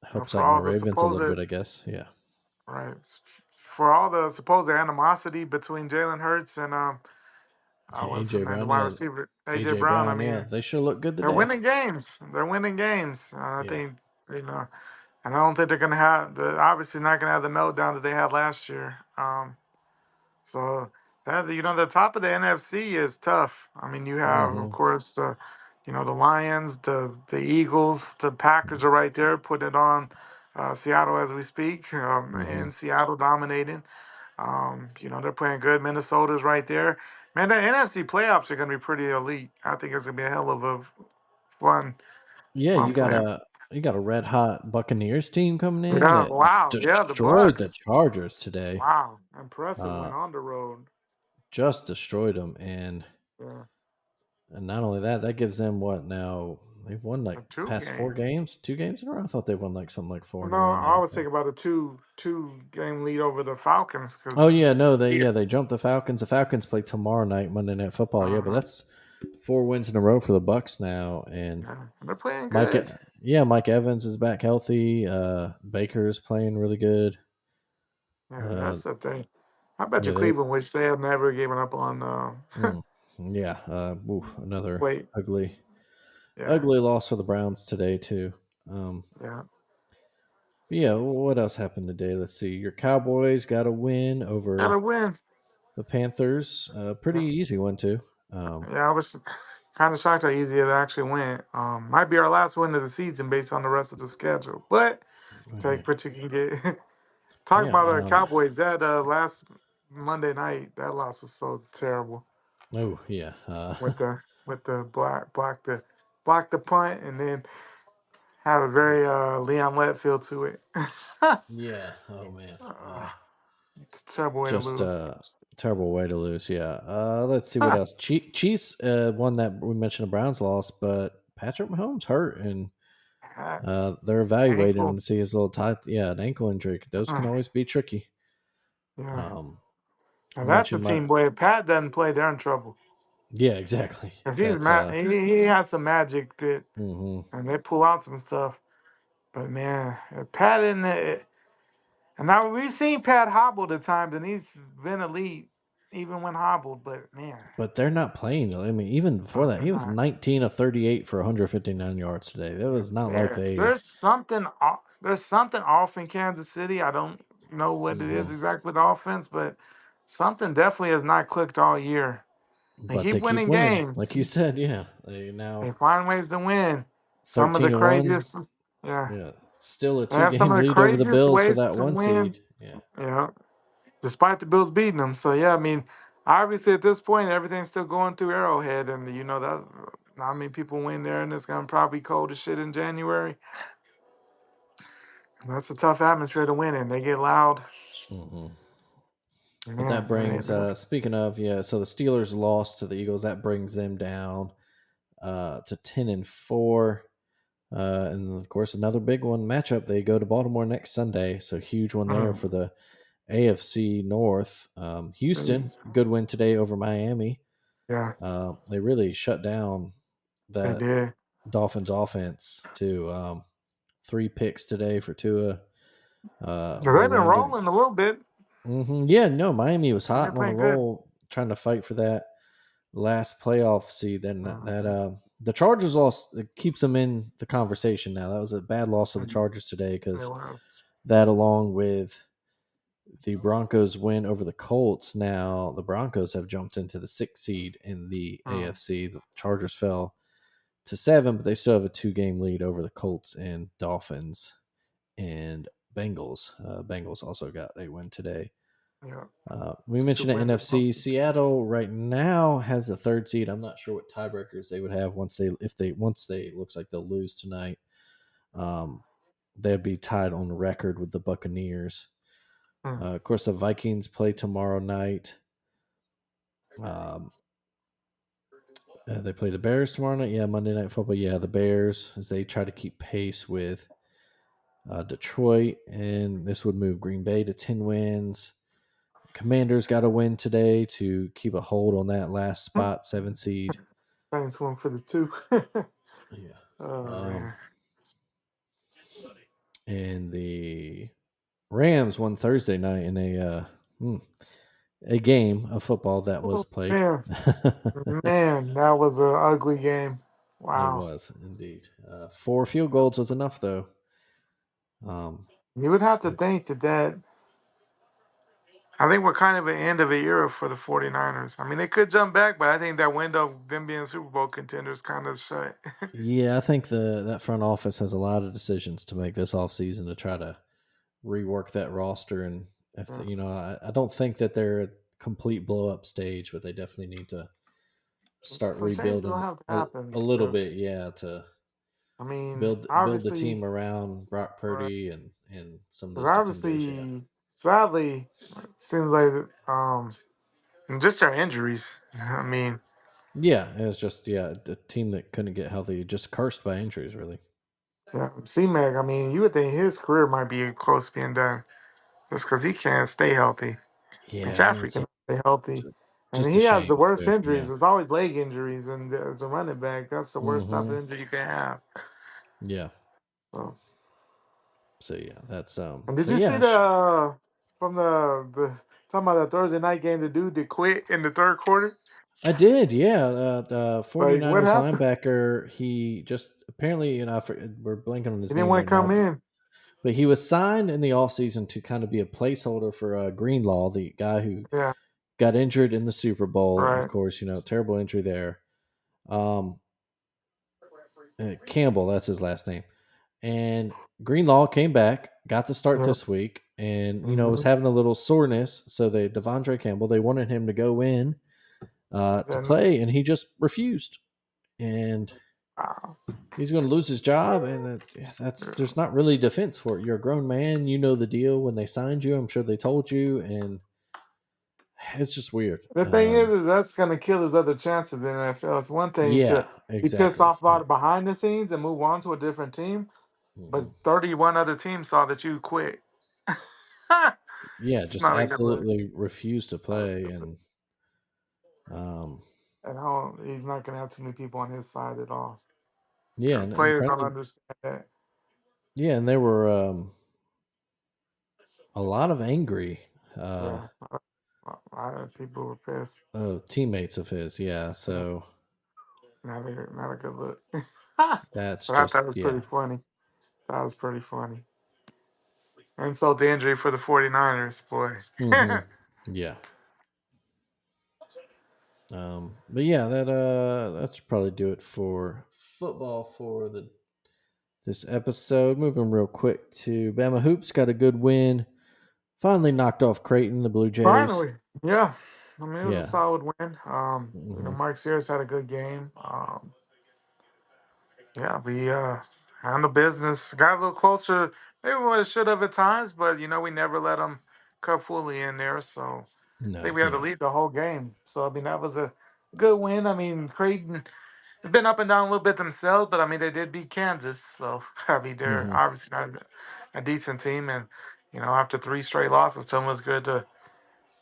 helps For out my all the Ravens a little bit, supposed I guess. Yeah, right, for all the supposed animosity between Jalen Hurts and what's his AJ name, the Brown. wide Yeah, receiver AJ AJ Brown. I Brown. Yeah, mean, they sure look good they're today. winning games. They're winning games. I Yeah, think you know, and I don't think they're gonna have obviously not gonna have the meltdown that they had last year. So that the top of the NFC is tough. I mean, you have of hmm course the Lions, the Eagles, the Packers are right there, putting it on Seattle as we speak. hmm And Seattle dominating. They're playing good. Minnesota's right there. Man, the NFC playoffs are going to be pretty elite. I think it's going to be a hell of a fun, yeah. fun playoff. You got a red hot Buccaneers team coming in Yeah, that wow. Yeah, the destroyed the Bucks. Chargers today. Wow, impressive win Uh, on the road. just destroyed them, Yeah, and not only that, that gives them what now? They've won like a two past four game. games, 2 games in a row. I thought they won like something like four Well, in a no, row I now. was thinking about a two game lead over the Falcons Oh because yeah, no, they jumped the Falcons. The Falcons play tomorrow night, Monday Night Football. Yeah, but uh, that's 4 wins in a row for the Bucks now, and yeah, they're playing Mike, good. yeah, Mike Evans is back healthy. Baker's playing really good. Yeah, Uh, that's the thing. I bet you yeah, they, Cleveland wish they had never given up on mm, yeah, another wait. Yeah, ugly loss for the Browns today too. Um, yeah. but yeah, what else happened today? Let's see. Your Cowboys got a win Gotta over win. the Panthers. Pretty Yeah. easy one too. Um, Yeah, I was kind of shocked how easy it actually went. Might be our last win of the season based on the rest of the schedule, but take what you can get. Talk yeah. about Cowboys. That last Monday night, that loss was so terrible Oh yeah. with the block the punt and then have a very Leon Lett feel to it. yeah. Oh man. It's a terrible way to Just lose. a terrible way to lose. Yeah. Let's see what else. Chiefs won that we mentioned the Browns lost, but Patrick Mahomes hurt and they're evaluating him Ankle. to see his little tie. Yeah, an ankle injury. Those Uh, can always be tricky. yeah. Um, Now I that's a mentioned my team boy. If Pat doesn't play, they're in trouble. yeah, exactly. Cause That's he has some magic that, mhm. and they pull out some stuff. But man, if Pat in it, and now we've seen Pat hobbled at times, and he's been elite even when hobbled. But man, But they're not playing. I mean, even before that, they're he was not. 19 of 38 for 159 yards today. That was not like they. There's something off in Kansas City. I don't know what it is Mhm. exactly with the offense, but something definitely has not clicked all year. They but keep they keep winning winning, games. like you said. Yeah, they They now find ways to win. Some of the 13-1. craziest, yeah. Yeah, still a They have some two-game of the lead over the craziest Bills for ways that to one win. seed. Yeah. Yeah. Despite the Bills beating them. So yeah, I mean, obviously at this point everything's still going through Arrowhead, and you know that not many people win there, and it's gonna probably be cold as shit in January. That's a tough atmosphere to win in. They get loud. hmm But that Man, brings, speaking of, yeah, so the Steelers lost to the Eagles. That brings them down to 10-4. And of course, another big one matchup. They go to Baltimore next Sunday, so huge one there for the AFC North. Houston, good win today over Miami. yeah, They really shut down they that did. Dolphins offense too. 3 picks today for Tua. Because They they've been landed. rolling a little bit. Yeah, no, Miami was hot They're and on a playing good. roll, trying to fight for that last playoff seed. Then that Mhm. the Chargers loss, it keeps them in the conversation now. That was a bad loss for the Mhm. Chargers today It because was. that, along with the Broncos win over the Colts, now the Broncos have jumped into the 6th seed in the Mm. AFC. The Chargers fell to 7, but they still have a 2-game lead over the Colts and Dolphins and Bengals. Bengals also got a win today. Yeah. We It's two mentioned the wins. NFC. Seattle right now has the 3rd seed. I'm not sure what tiebreakers they would have once they looks like they'll lose tonight. They'd be tied on record with the Buccaneers. Mm. Of course, the Vikings play tomorrow night. Um, they play the Bears tomorrow night. Yeah, Monday Night Football. Yeah, the Bears, as they try to keep pace with Detroit, and this would move Green Bay to 10 wins. Commanders got a win today to keep a hold on that last spot, 7 seed. Saints won for the 2. Yeah. Oh man. And the Rams won Thursday night in a game of football that was Oh, played. man, man, that was an ugly game. It Wow. was indeed. 4 field goals was enough, though. You would have to think that I think we're kind of an end of an era for the 49ers. I mean, they could jump back, but I think that window of them being Super Bowl contenders kind of shut. Yeah, I think that front office has a lot of decisions to make this offseason to try to rework that roster. And if Mm. I don't think that they're a complete blow up stage, but they definitely need to start Some change will rebuilding have to a happen little because bit. Yeah, to I mean, build the team obviously, around Brock right? Purdy and some of Because those defenders. Yeah. obviously, sadly, it seems like and just their injuries. I mean, Yeah, it was just a team that couldn't get healthy, just cursed by injuries, really. yeah, C-Mac. I mean, you would think his career might be close to being done just because he can't stay healthy. Yeah, McCaffrey can stay healthy. And just a he has the shame worst too. injuries. Yeah. It's always leg injuries, and as a running back, that's the worst type hmm of injury you can have. Yeah. So, So yeah, that's and did but you see yeah, the from the talking about the Thursday night game? The dude that quit in the third quarter. I did. Yeah, the Like, what 49ers happened? linebacker, he just apparently, we're blanking on He his didn't name want right to now, come in. but he was signed in the offseason to kind of be a placeholder for Greenlaw, the guy who Yeah, got injured in the Super Bowl. Of right. course, terrible injury there. Um, Campbell, that's his last name. And Greenlaw came back, got the start Yeah. this week, and was Mm-hmm. having a little soreness. So Devondre Campbell, they wanted him to go in to Then, play, and he just refused. And wow. he's going to lose his job, and there's not really defense for it. You're a grown man, you know the deal. When they signed you, I'm sure they told you, and it's just weird. The thing is that's going to kill his other chances in the NFL. It's one thing Yeah, to be pissed exactly. off about it behind the scenes and move on to a different team, but hmm 31 other teams saw that you quit. Yeah, It's just not a good look. absolutely refused to Not a play, good look. and um, And he's not going to have too many people on his side at all. yeah, and Players don't apparently, understand that. yeah, and there were a lot of angry Yeah, a lot of people were pissed. teammates of his. Yeah, Yeah, so not a good look. that's But I just thought it was pretty funny. That was pretty funny. Insult to injury for the 49ers, boy. hmm yeah. But yeah, that's probably do it for football for the this episode. Moving real quick to Bama Hoops got a good win. Finally knocked off Creighton, the Blue Jays. Finally, yeah. I mean, it was a Yeah. solid win. Hmm. Mark Sears had a good game. Yeah, we handled business. Got a little closer, maybe what it should have at times, but we never let them cut fully in there. So I think No, we had to yeah. lead the whole game. So I mean, that was a good win. I mean, Creighton has been up and down a little bit themselves, but I mean, they did beat Kansas. So I mean, they're Hmm. obviously not a decent team, and after three straight losses, to them was good to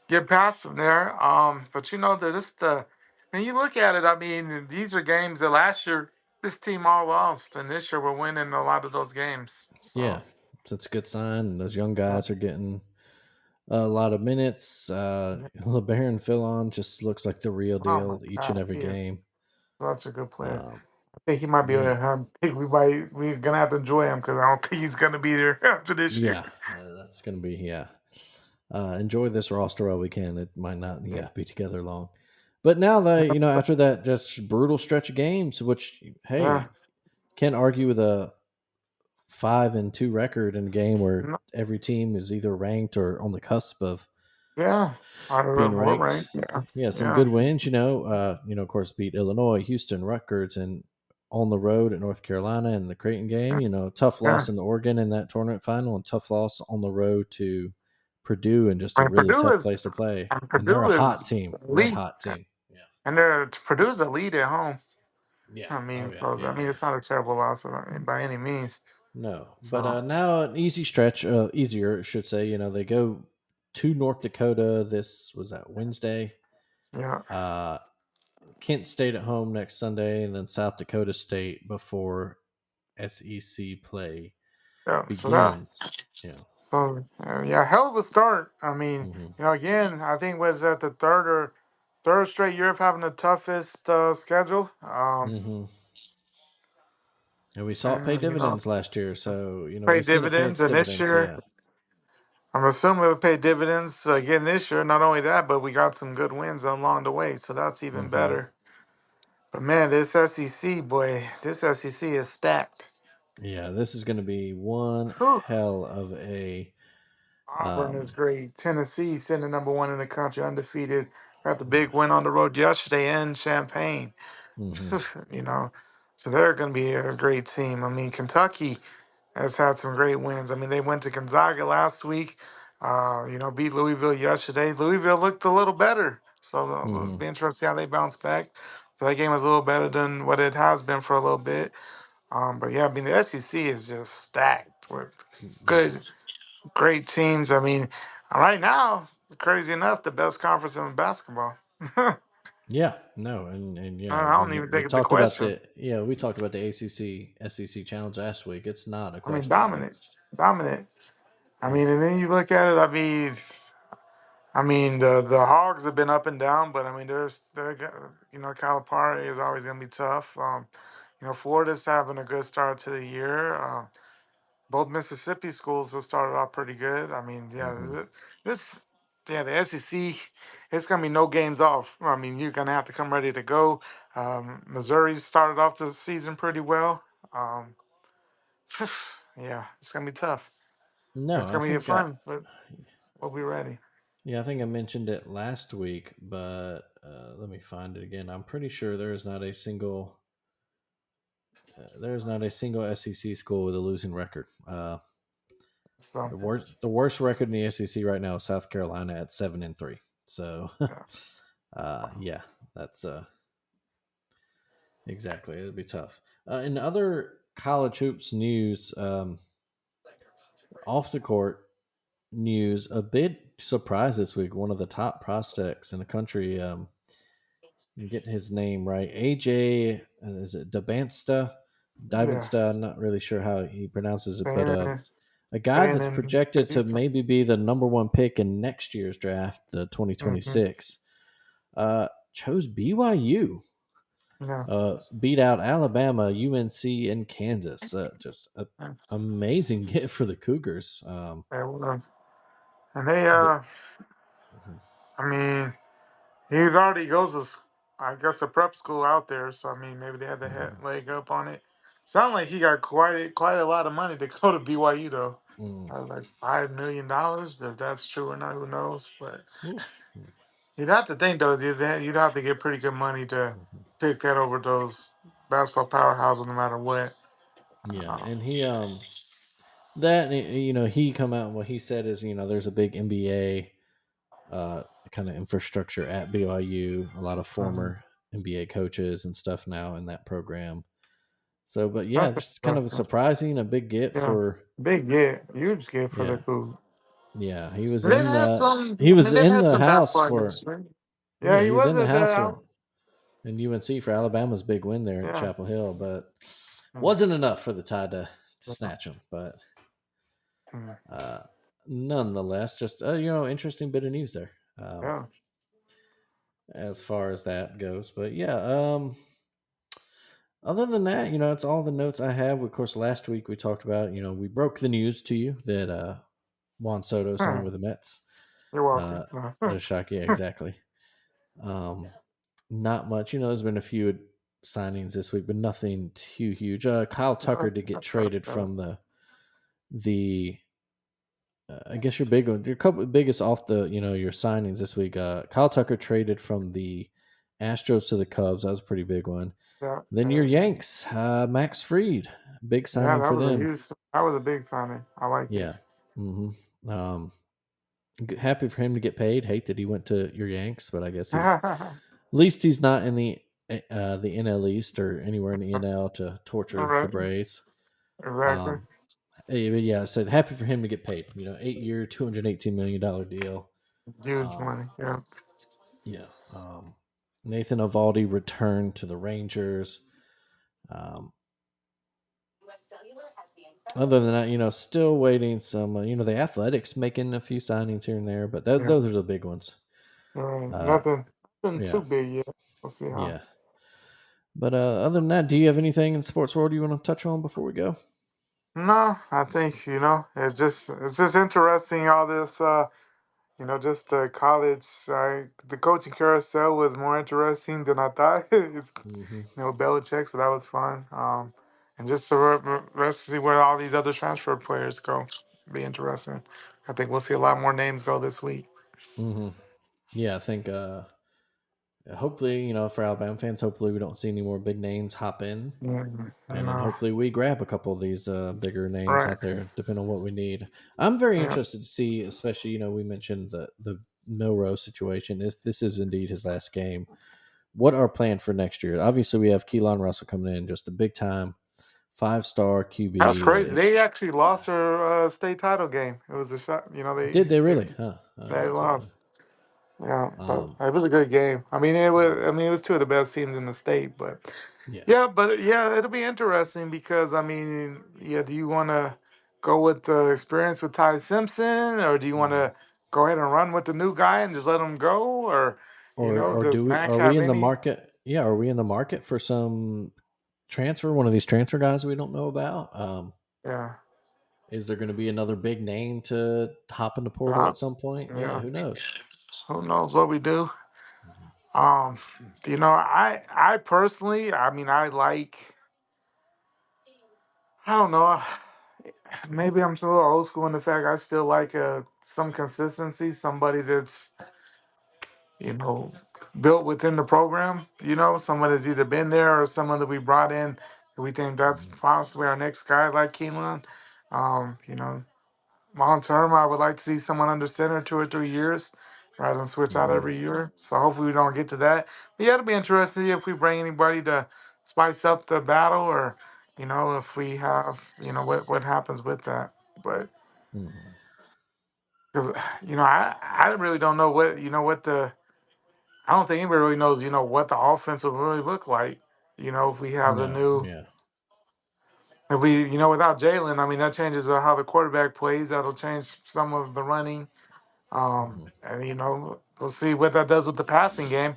get past them there. But they're just when you look at it, I mean, these are games that last year this team all lost, and this year we're winning a lot of those games. Yeah. So That's a good sign. And those young yeah, guys are getting a lot of minutes. yeah. LeBaron Philon just looks like the real Oh my deal each and God, every he is game. such a good player. Um, I think he might be. yeah. I think we're gonna have to enjoy him because I don't think he's gonna be there after this year. Yeah. That's going to be, yeah. Enjoy this roster while we can. It might not, Yeah, yeah, be together long. But now that, yeah, after that just brutal stretch of games, which, yeah. hey, can't argue with a 5-2 record in a game where No, every team is either ranked or on the cusp of yeah. I don't know being what ranked. rank. Yeah, Yeah, some yeah, good wins. Of course, beat Illinois, Houston, Rutgers, and on the road at North Carolina in the Creighton game. Tough yeah. loss in the Oregon in that tournament final, and tough loss on the road to Purdue in just a I mean, really tough place to play. And they're a Purdue hot is team, red elite. hot team. Yeah, And Purdue's a lead at home. yeah, I mean, oh yeah, so I yeah, mean, yeah. it's not a terrible loss by any means. No, but So now an easy stretch, easier, I should say. They go to North Dakota. This was that Wednesday. yeah, Uh, Kent State at home next Sunday, and then South Dakota State before SEC play yeah. begins. Yeah. Yeah, hell of a start. I mean, Hmm. again, I think was that the third straight year of having the toughest schedule. Hmm. And we saw it pay And dividends last year. So, pay we've seen it pay dividends, its and this dividends. year Yeah. I'm assuming it would pay dividends again this year. Not only that, but we got some good wins along the way, so that's even Hmm. better. But man, this SEC boy, this SEC is stacked. Yeah. This is going to be one Whew. hell of a. Auburn is Um, great. Tennessee sitting at number one in the country, undefeated. Got the big win on the road yesterday in Champaign. hmm. you know, so they're going to be a great team. I mean, Kentucky has had some great wins. I mean, they went to Gonzaga last week. Beat Louisville yesterday. Louisville looked a little better, so it'll Hmm. be interesting to see how they bounce back. So that game was a little better than what it has been for a little bit. But yeah, I mean, the SEC is just stacked with Yeah. good great teams. I mean, right now, crazy enough, the best conference in basketball. I Yeah, no, and yeah, don't even we think it's a talked about question. the ACC SEC challenge last week. It's not a I mean, question. dominant, It's dominant. I yeah. mean, and then you look at it. I mean, the Hogs have been up and down, but I mean, Calipari is always going to be tough. Florida's having a good start to the year. Both Mississippi schools have started off pretty good. I mean, yeah, Hmm. this, yeah, the SEC, it's gonna be no games off. I mean, you're gonna have to come ready to go. Missouri started off the season pretty well. Um, yeah, it's gonna be tough. No, It's I gonna be think fun, but we'll be ready. yeah, I think I mentioned it last week, but let me find it again. I'm pretty sure there is not a single SEC school with a losing record. So, The worst record in the SEC right now is South Carolina at 7-3. So, yeah, yeah, that's exactly. It'll be tough. In other college hoops news, off the court news, a bit surprised this week. One of the top prospects in the country, I'm getting his name right. AJ, is it Dabansta? yeah, Divensta, I'm not really sure how he pronounces it, but Bannon, a guy that's Bannon, projected to maybe be the number one pick in next year's draft, the mm-hmm, 2026, chose BYU. yeah, Beat out Alabama, UNC, and Kansas. Just a that's- amazing get for the Cougars. yeah, and they, The, I mean, he already goes to. I guess a prep school out there. So I mean, maybe they had the Mhm. leg up on it. Sound like he got quite a lot of money to go to BYU though. Mm. Like $5 million. If that's true or not, who knows? But Ooh. you'd have to think though, you'd have to get pretty good money to Mhm. pick that over those basketball powerhouses, no matter what. Yeah, Um, and he that he come out and what he said is there's a big NBA kind of infrastructure at BYU, a lot of mhm. former NBA coaches and stuff now in that program. So, but yeah, That's just kind of interesting. surprising, a big get Yeah, for big get, huge get for the yeah, coup. yeah. He was They've in had the some. he I was mean, they've in had the some house basketball for history. yeah, Yeah, he he was was in the at the house out. in UNC for Alabama's big win there at Yeah. Chapel Hill, but Mm, wasn't enough for the Tide to yeah. snatch him. But Mm, uh, nonetheless, just interesting bit of news there yeah. as far as that goes. But yeah, other than that, it's all the notes I have. Of course, last week we talked about, we broke the news to you that Juan Soto signed Hmm, with the Mets. you're welcome. Uh, the shock, yeah, exactly. Um, Not much. There's been a few signings this week, but nothing too huge. Kyle Yeah, Tucker did get that's right, traded yeah. from the. I guess your big one, your couple biggest off the your signings this week. Kyle Tucker traded from the Astros to the Cubs. That was a pretty big one. Yeah, Then your yes. Yanks, Max Fried, big Yeah, signing for them. that was a big signing. I like it. Yeah. hmm Um, Happy for him to get paid. Hate that he went to your Yanks, but I guess he's at least he's not in the NL East or anywhere in the NL to All torture the right, Braves. exactly. Um, but yeah, I said happy for him to get paid. 8-year, $218 million deal. Huge Um, money. Yeah, yeah. Nathan Eovaldi returned to the Rangers. Um, Other than that, still waiting some. The Athletics making a few signings here and there, but yeah. those are the big ones. Uh, Nothing too yeah, big yet. We'll see how. yeah. But other than that, do you have anything in the sports world you want to touch on before we go? No, I think it's just interesting all this. Just college. The coaching carousel was more interesting than I thought. It's Hmm Belichick, so that was fun. And just to rest to see where all these other transfer players go. Be interesting. I think we'll see a lot more names go this week. hmm Yeah, I think hopefully, for Alabama fans, hopefully we don't see any more big names hop in. And then No, hopefully we grab a couple of these bigger names right. out there, depending on what we need. I'm very Yeah. interested to see, especially we mentioned the Milrow situation. If this is indeed his last game, what our plan for next year? Obviously, we have Keelan Russell coming in, just a big time 5-star That's QB. crazy. They actually lost their state title game. It was a shot. Did they really? Huh? They That's wild. lost. Yeah, but Um, it was a good game. I mean, it was. mhm. I mean, it was two of the best teams in the state. But Yeah. yeah, it'll be interesting because I mean, yeah, do you want to go with the experience with Ty Simpson, or do you want Mhm. to go ahead and run with the new guy and just let him go, or Or does do we? Mac Are we have in the any? market? Yeah. Are we in the market for some transfer? One of these transfer guys we don't know about. Yeah, Is there going to be another big name to hop in the portal uh, at some point? Yeah, yeah. who knows? Who knows what we do? Mhm. Um, I personally, I mean, I like. I don't know. Maybe I'm still old school in the fact I still like some consistency, somebody that's you know built within the program. Someone that's either been there or someone that we brought in. And we think that's Mhm. possibly our next guy, like Keeneland. You know, long term, I would like to see someone under center 2 or 3 years, rather than switch out Mhm. every year. So hopefully we don't get to that. But yeah, it'll be interesting if we bring anybody to spice up the battle, or if we have what happens with that. But Mhm. because I really don't know what the I don't think anybody really knows what the offense will really look like. If we have a No. new Yeah. if we without Jalen, I mean that changes how the quarterback plays. That'll change some of the running. Mhm. And we'll see what that does with the passing game.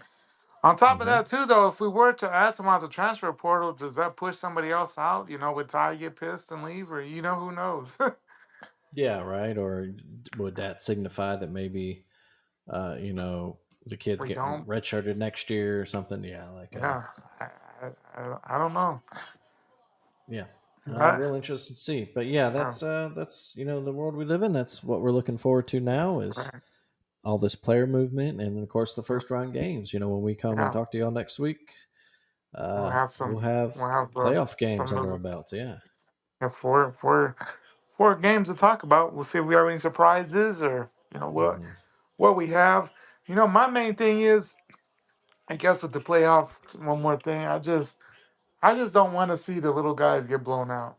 On top of Mhm. that, too, though, if we were to ask him out the transfer portal, does that push somebody else out? Would Ty get pissed and leave, or who knows? Yeah. Right. Or would that signify that maybe? Uh, you know. the kids We getting don't. redshirted next year or something. Yeah, like Yeah, I, I don't know. yeah, But, real interesting to see. But yeah, uh, that's the world we live in. That's what we're looking forward to now is right. all this player movement, and of course the first Yes. round games. When we come and Yeah, talk to y'all next week, we'll have some. we'll have We'll have playoff games some of under our the belts. Yeah. yeah, four games to talk about. We'll see if we have any surprises or Hmm. what we have. My main thing is, I guess with the playoff, one more thing. I just don't want to see the little guys get blown out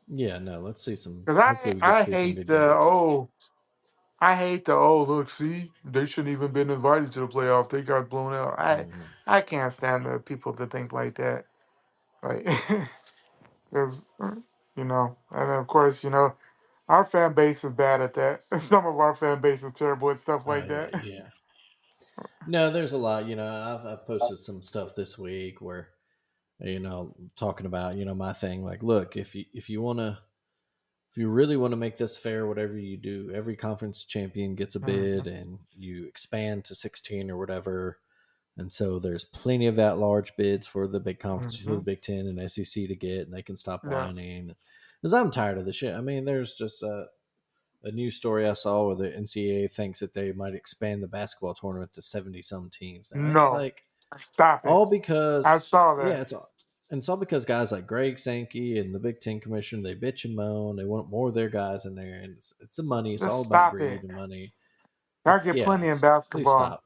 Yeah. No. Let's see some. because Hopefully, we get I to see some hate good games. the look, see, they shouldn't even been invited to the playoff. They got blown out. Hmm. I can't stand the people that think like that. Like, because and of course, our fan base is bad at that. Some of our fan base is terrible at stuff like Yeah. that. Yeah. No, there's a lot. I've posted some stuff this week where talking about my thing. Like, look, if you really want to make this fair, whatever you do, every conference champion gets a Mhm. bid, and you expand to 16 or whatever. And so there's plenty of at large bids for the big conferences, for the Mhm. Big Ten and SEC to get, and they can stop Yeah. whining. Because I'm tired of the shit. I mean, there's just a news story I saw where the NCAA thinks that they might expand the basketball tournament to 70 some teams. Now it's No. like Stop all it. I because saw yeah, that. it's all because guys like Greg Sankey and the Big Ten Commission, they bitch and moan. They want more of their guys in there, and it's the money. It's all Just about stop greed it. and money. I get plenty in It's please basketball. stop,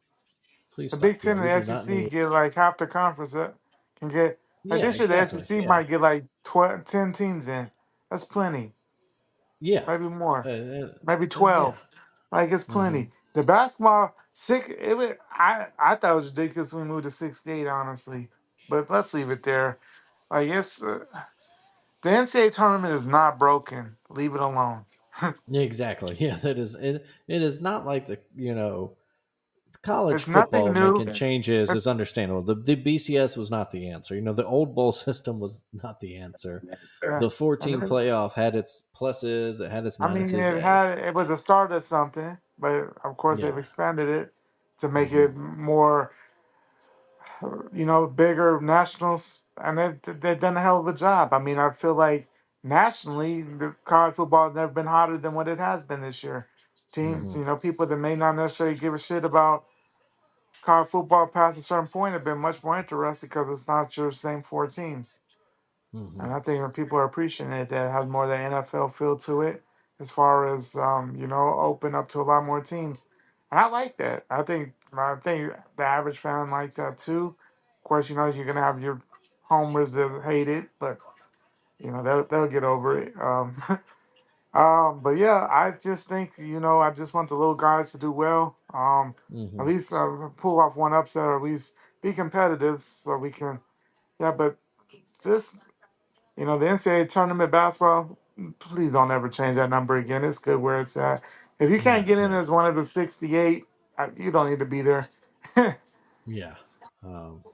please The Big stop. Yeah, Ten and we the do not SEC need. get like half the conference that can get. Like Yeah, this year, the exactly. SEC Yeah, might get like 12, 10 teams in. That's plenty. yeah, Maybe more. Maybe yeah. 12. Like it's Hmm. plenty. The basketball six. I thought it was ridiculous when we moved to 68. Honestly, but let's leave it there. I guess the NCAA tournament is not broken. Leave it alone. Yeah, exactly. Yeah, that is. It is not like college It's nothing football new. making changes is It's understandable. The BCS was not the answer. The old bowl system was not the answer. uh, The I 14 mean, playoff had its pluses, it had its minuses. Hey, it was a start of something, but of course they've yeah. expanded it to make Hmm. it more, bigger nationals, and they've done a hell of a job. I mean, I feel like nationally, the college football has never been hotter than what it has been this year. Teams, Hmm. people that may not necessarily give a shit about college football past a certain point have been much more interested because it's not your same four teams. Hmm. And I think when people are appreciating it, that it has more of the NFL feel to it, as far as open up to a lot more teams. And I like that. I think the average fan likes that too. Of course, you're gonna have your homers that hate it, but they'll get over it. But yeah, I just think I just want the little guys to do well. At Hmm. least pull off one upset, or at least be competitive, so we can. Yeah, but just the NCAA tournament basketball, please don't ever change that number again. It's good where it's at. If you can't No, get in yeah, as one of the 68, you don't need to be there. yeah. Um,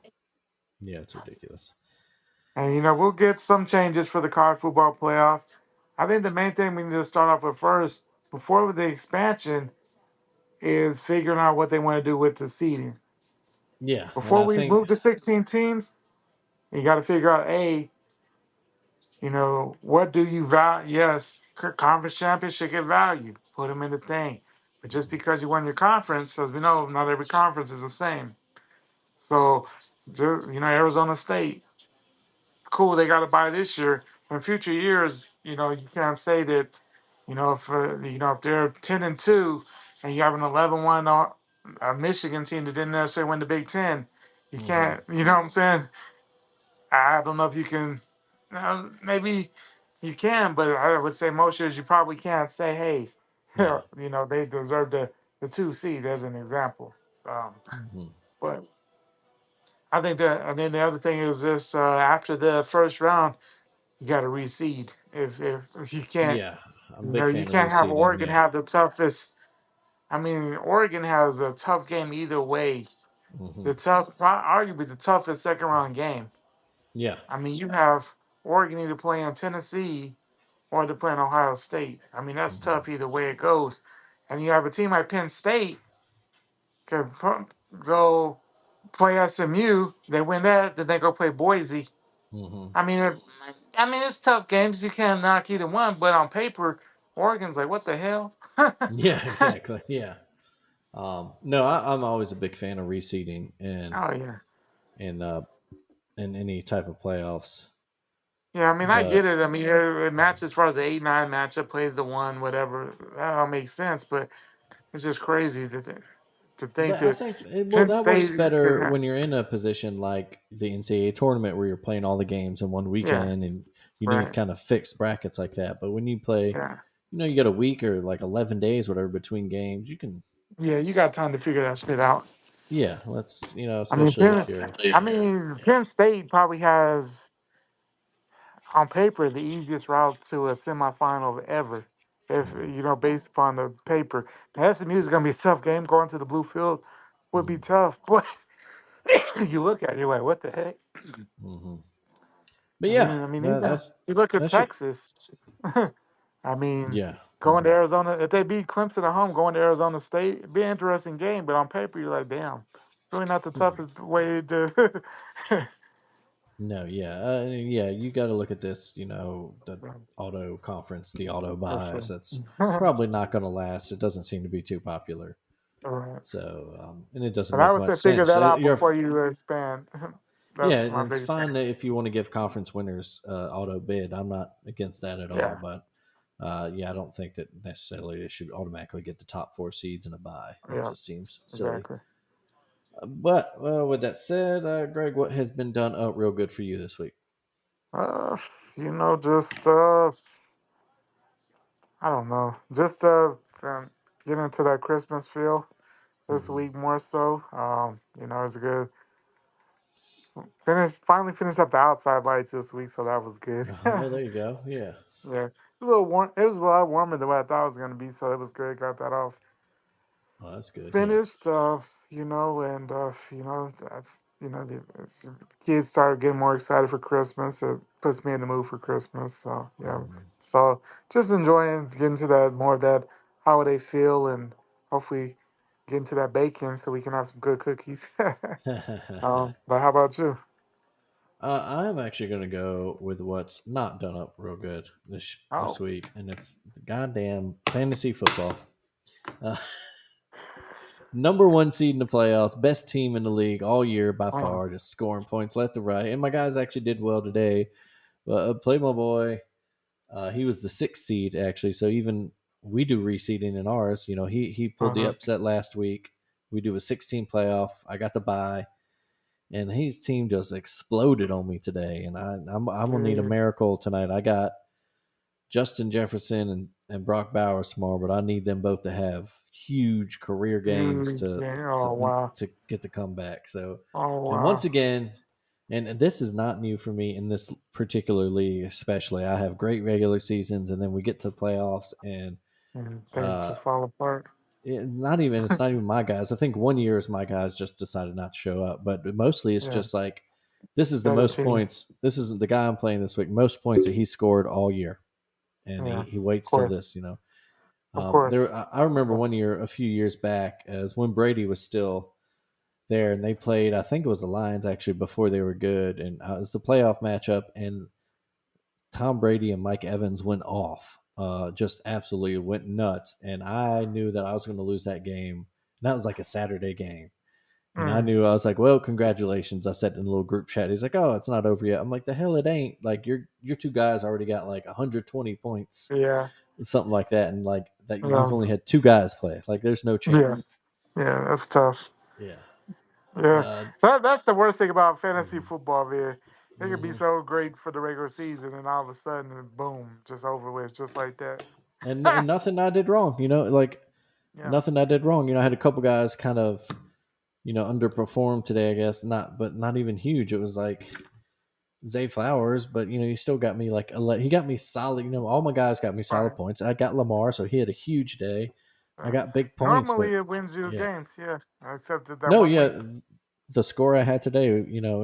yeah, it's ridiculous. And we'll get some changes for the college football playoff. I think the main thing we need to start off with first, before the expansion, is figuring out what they want to do with the seeding. Yeah, and Before I we think, move to 16 teams, you got to figure out what do you value? Yes, conference champions should get value. Put them in the thing. But just because you won your conference, as we know, not every conference is the same. So, Arizona State, cool, they got to buy this year. In future years, you can't say that, if they're 10-2 and you have an 11-1 a Michigan team that didn't necessarily win the Big Ten, you hmm, can't, you know what I'm saying? I don't know if you can. Maybe you can, but I would say most years you probably can't say, "Hey, yeah, they deserve the two seed," as an example. Um, hmm, but I think that, and then the other thing is this: after the first round, you got to reseed. If you can't, yeah. I'm a big you fan of can't have reseeding. Oregon Yeah, have the toughest. I mean, Oregon has a tough game either way. hmm, Arguably the toughest second round game. yeah, I mean, you have Oregon either playing Tennessee or they're playing Ohio State. I mean, that's hmm, tough either way it goes. And you have a team like Penn State. go play SMU. They win that, then they go play Boise. Hmm. I mean, it's tough games. You can't knock either one, but on paper, Oregon's like, what the hell? Yeah, exactly. Yeah. No, I'm always a big fan of reseeding Oh yeah, and in any type of playoffs. yeah. I mean, I get But it. I mean, it matches as far as the 8-9 matchup plays the one, whatever. That all makes sense, but it's just crazy to think I that think well Penn that works State could better have. when you're in a position like the NCAA tournament where you're playing all the games in one Yeah, weekend and you need right. kind of fixed brackets like that. But when you play, Yeah, you got a week or like 11 days, whatever, between games, you can, yeah. You got time to figure that shit out. yeah, let's, I mean, especially if you're, Penn State probably has on paper the easiest route to a semifinal ever. If mm, based upon the paper, the SMU is going to be a tough game. Going to the blue field would be mm, tough, but you look at it, you're like, what the heck? mm-hmm. But And yeah, then, I mean, that's, you look at that should, Texas. I mean, yeah. going to Arizona, if they beat Clemson at home, going to Arizona State, it'd be an interesting game. But on paper, you're like, damn, really not the Hmm. toughest way to. No, yeah, yeah. You got to look at this. The auto conference, the auto For buys. sure. That's probably not going to last. It doesn't seem to be too popular. All right. So, and it doesn't But I make would say much figure sense. that out You're, before you expand. yeah, That's my and it's biggest thing. fine if you want to give conference winners auto bid. I'm not against that at all. Yeah. But yeah, I don't think that necessarily they should automatically get the top four seeds in a buy. That Yeah. just seems silly. Exactly. But with that said, Greg, what has been done up real good for you this week? Uh, just I don't know, just get into that Christmas feel this Hmm. week more so. It's a good finish. Finally finished up the outside lights this week, so that was good. Oh, there you go. Yeah. Yeah, a little warm. It was a lot warmer than what I thought it was gonna be, so it was good. Got that off Oh, that's good. Yeah. finished. And the kids started getting more excited for Christmas. It puts me in the mood for Christmas. So yeah, Hmm. so just enjoying getting to that more of that holiday feel, and hopefully get into that bacon so we can have some good cookies. But how about you? I'm actually going to go with what's not done up real good this Oh, week, and it's the goddamn fantasy football. Uh, number one seed in the playoffs, best team in the league all year by oh, far, just scoring points left to right. And my guys actually did well today. But played my boy. He was the sixth seed actually, so even we do reseeding in ours. He pulled the uh-huh. upset last week. We do a 16 playoff. I got the bye, and his team just exploded on me today. And I'm gonna need a Jeez. miracle tonight. I got Justin Jefferson and Brock Bowers tomorrow, but I need them both to have huge career games Jeez. to Oh to wow. to get the comeback. So, Oh and once wow. again, and this is not new for me in this particular league, especially. I have great regular seasons, and then we get to playoffs, and And things uh, just fall apart. it's not even my guys. I think one year is my guys just decided not to show up, but mostly it's Yeah. just like this is the Better most team. points. This is the guy I'm playing this week. Most points that he scored all year, and Yeah. he Of waits till course. this. Of course. I remember one year a few years back as when Brady was still there, and they played. I think it was the Lions actually before they were good, and it was the playoff matchup, and Tom Brady and Mike Evans went off, just absolutely went nuts, and I knew that I was going to lose that game. And that was like a Saturday game, and I Mm, knew I was like, "Well, congratulations!" I said in the little group chat. He's like, "Oh, it's not over yet." I'm like, "The hell it ain't!" Like your two guys already got like 120 points, yeah. something like that, and like that you've Yeah. only had two guys play. Like, there's no Yeah. chance. Yeah. That's tough. Yeah. Yeah. Uh, That's the worst thing about fantasy mhm, football, man. It can be mhm. so great for the regular season, and all of a sudden, boom, just over with, just like that. And nothing I did wrong. Like Yeah. nothing I did wrong. I had a couple guys kind of underperformed today. I guess but not even huge. It was like Zay Flowers, but he still got me like he got me solid. All my guys got me solid Right. points. I got Lamar, so he had a huge day. I Yeah. got big points, but Normally, it wins you yeah, games. Yeah. Except that no, one yeah, week. the score I had today,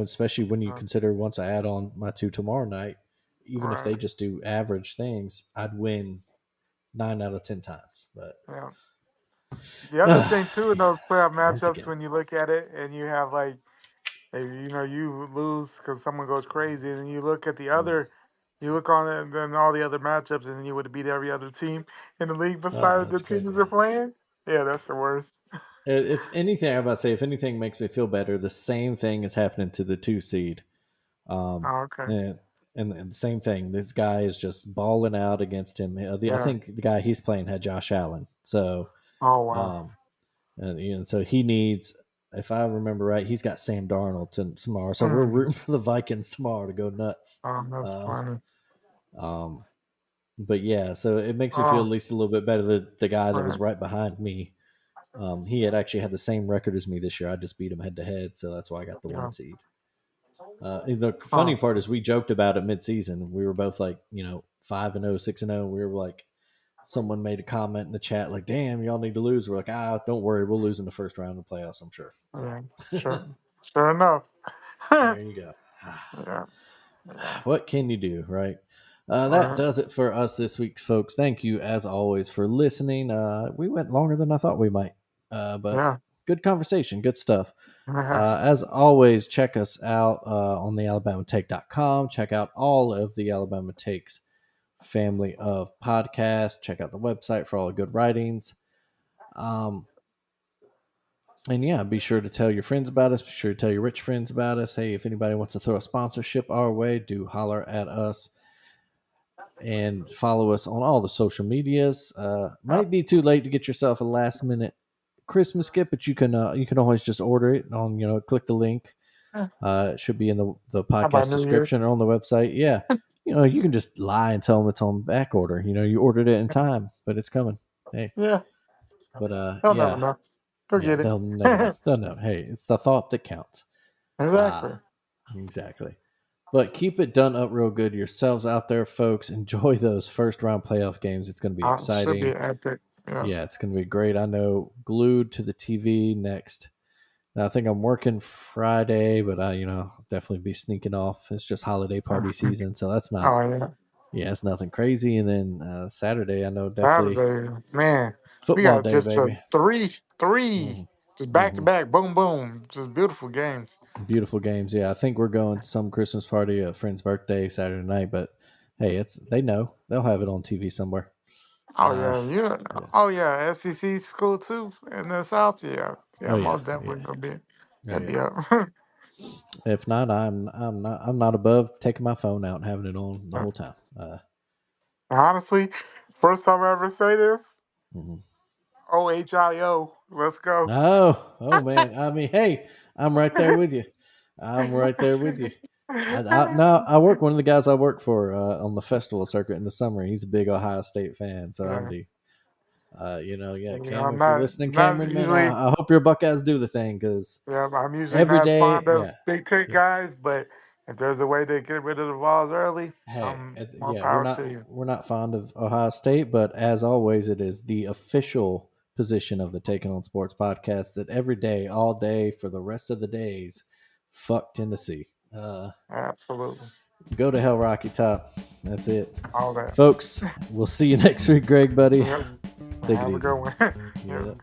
especially when you Uh, consider once I add on my two tomorrow night, even if right. they just do average things, I'd win 9 out of 10 times. But Yeah. The other thing too in those playoff Once matchups, again. when you look at it and you have like, if, you lose because someone goes crazy, and then you look at the Mm. other, you look on it, and then all the other matchups, and then you would have beat every other team in the league besides the That's team crazy, that they're man. playing. Yeah, that's the worst. If anything, I'm about to say, if anything makes me feel better, the same thing is happening to the 2 seed. Um, Oh, okay. and, and the same thing. This guy is just balling out against him. I Yeah. think the guy he's playing had Josh Allen. So, Oh wow. um, and so he needs, if I remember right, he's got Sam Darnold tomorrow. So we're Mm. rooting for the Vikings tomorrow to go nuts. That's Um, funny. um, but yeah, so it makes me feel at Oh, least a little bit better that the guy that was right. right behind me, he had actually had the same record as me this year. I just beat him head to head, so that's why I got the Yeah. 1 seed. The funny Oh, part is we joked about it mid-season. We were both like, 5-0, 6-0. We were like, someone made a comment in the chat like, "Damn, y'all need to lose." We're like, don't worry, we'll lose in the first round of the playoffs, I'm sure. So yeah. Sure. Sure enough. Yeah. there you go. Yeah. What can you do, right? That Right. does it for us this week, folks. Thank you, as always, for listening. We went longer than I thought we might, but Yeah. good conversation, good stuff. Yeah. As always, check us out on the AlabamaTake.com. Check out all of the Alabama Takes family of podcasts. Check out the website for all the good writings. Um, and yeah, be sure to tell your friends about us. Be sure to tell your rich friends about us. Hey, if anybody wants to throw a sponsorship our way, do holler at us and follow us on all the social medias. Yeah. Might be too late to get yourself a last minute Christmas gift, but you can always just order it on click the link. Yeah. It should be in the How about podcast New description Year's? or on the website. Yeah, you can just lie and tell them it's on back order. You ordered it in time, but it's coming. Hey, Yeah. but They'll never yeah, know. Go yeah, get it. they'll never know. They'll know. Hey, it's the thought that counts. Exactly. Ah, exactly. But keep it done up real good yourselves out there, folks. Enjoy those first round playoff games. It's going to be Should be exciting. epic. Yes. Yeah, it's going to be great. I know glued to the TV next. Now, I think I'm working Friday, but definitely be sneaking off. It's just holiday party season, so that's not. Oh yeah. Yeah, it's nothing crazy. And then Saturday, I know definitely Saturday, man. We football got day, just baby. three, Hmm. just back to Hmm. back, boom, boom, just beautiful games. Beautiful games. Yeah, I think we're going to some Christmas party, a friend's birthday Saturday night. But hey, they know they'll have it on TV somewhere. Oh Uh, yeah, yeah. oh yeah, SEC school too in the South. Yeah, yeah, Oh yeah. most Yeah. definitely gonna be. Oh That'd yeah. be up. If not, I'm not above taking my phone out and having it on the whole time. Honestly, first time I ever say this. Mhm. OHIO, let's go. Oh man. I mean, hey, I'm right there with you. I'm right there with you. No, I work. One of the guys I work for on the festival circuit in the summer. He's a big Ohio State fan, so I'll Yeah, be, yeah, yeah, Cameron. I'm If you're not listening, not Cameron, man, usually. I hope your Buckeyes do the thing because Yeah, I'm usually every not day, fond of yeah, big tech yeah. guys, but if there's a way to get rid of the balls early, Hey, more yeah, we're power not to you. we're not fond of Ohio State, but as always, it is the official position of the Taking on Sports podcast that every day, all day, for the rest of the days, fuck Tennessee. Absolutely. Go to hell, Rocky Top. That's it, All that. folks. We'll see you next week, Greg, buddy. Yep. Take it Have a easy. good one. Yeah. Yep.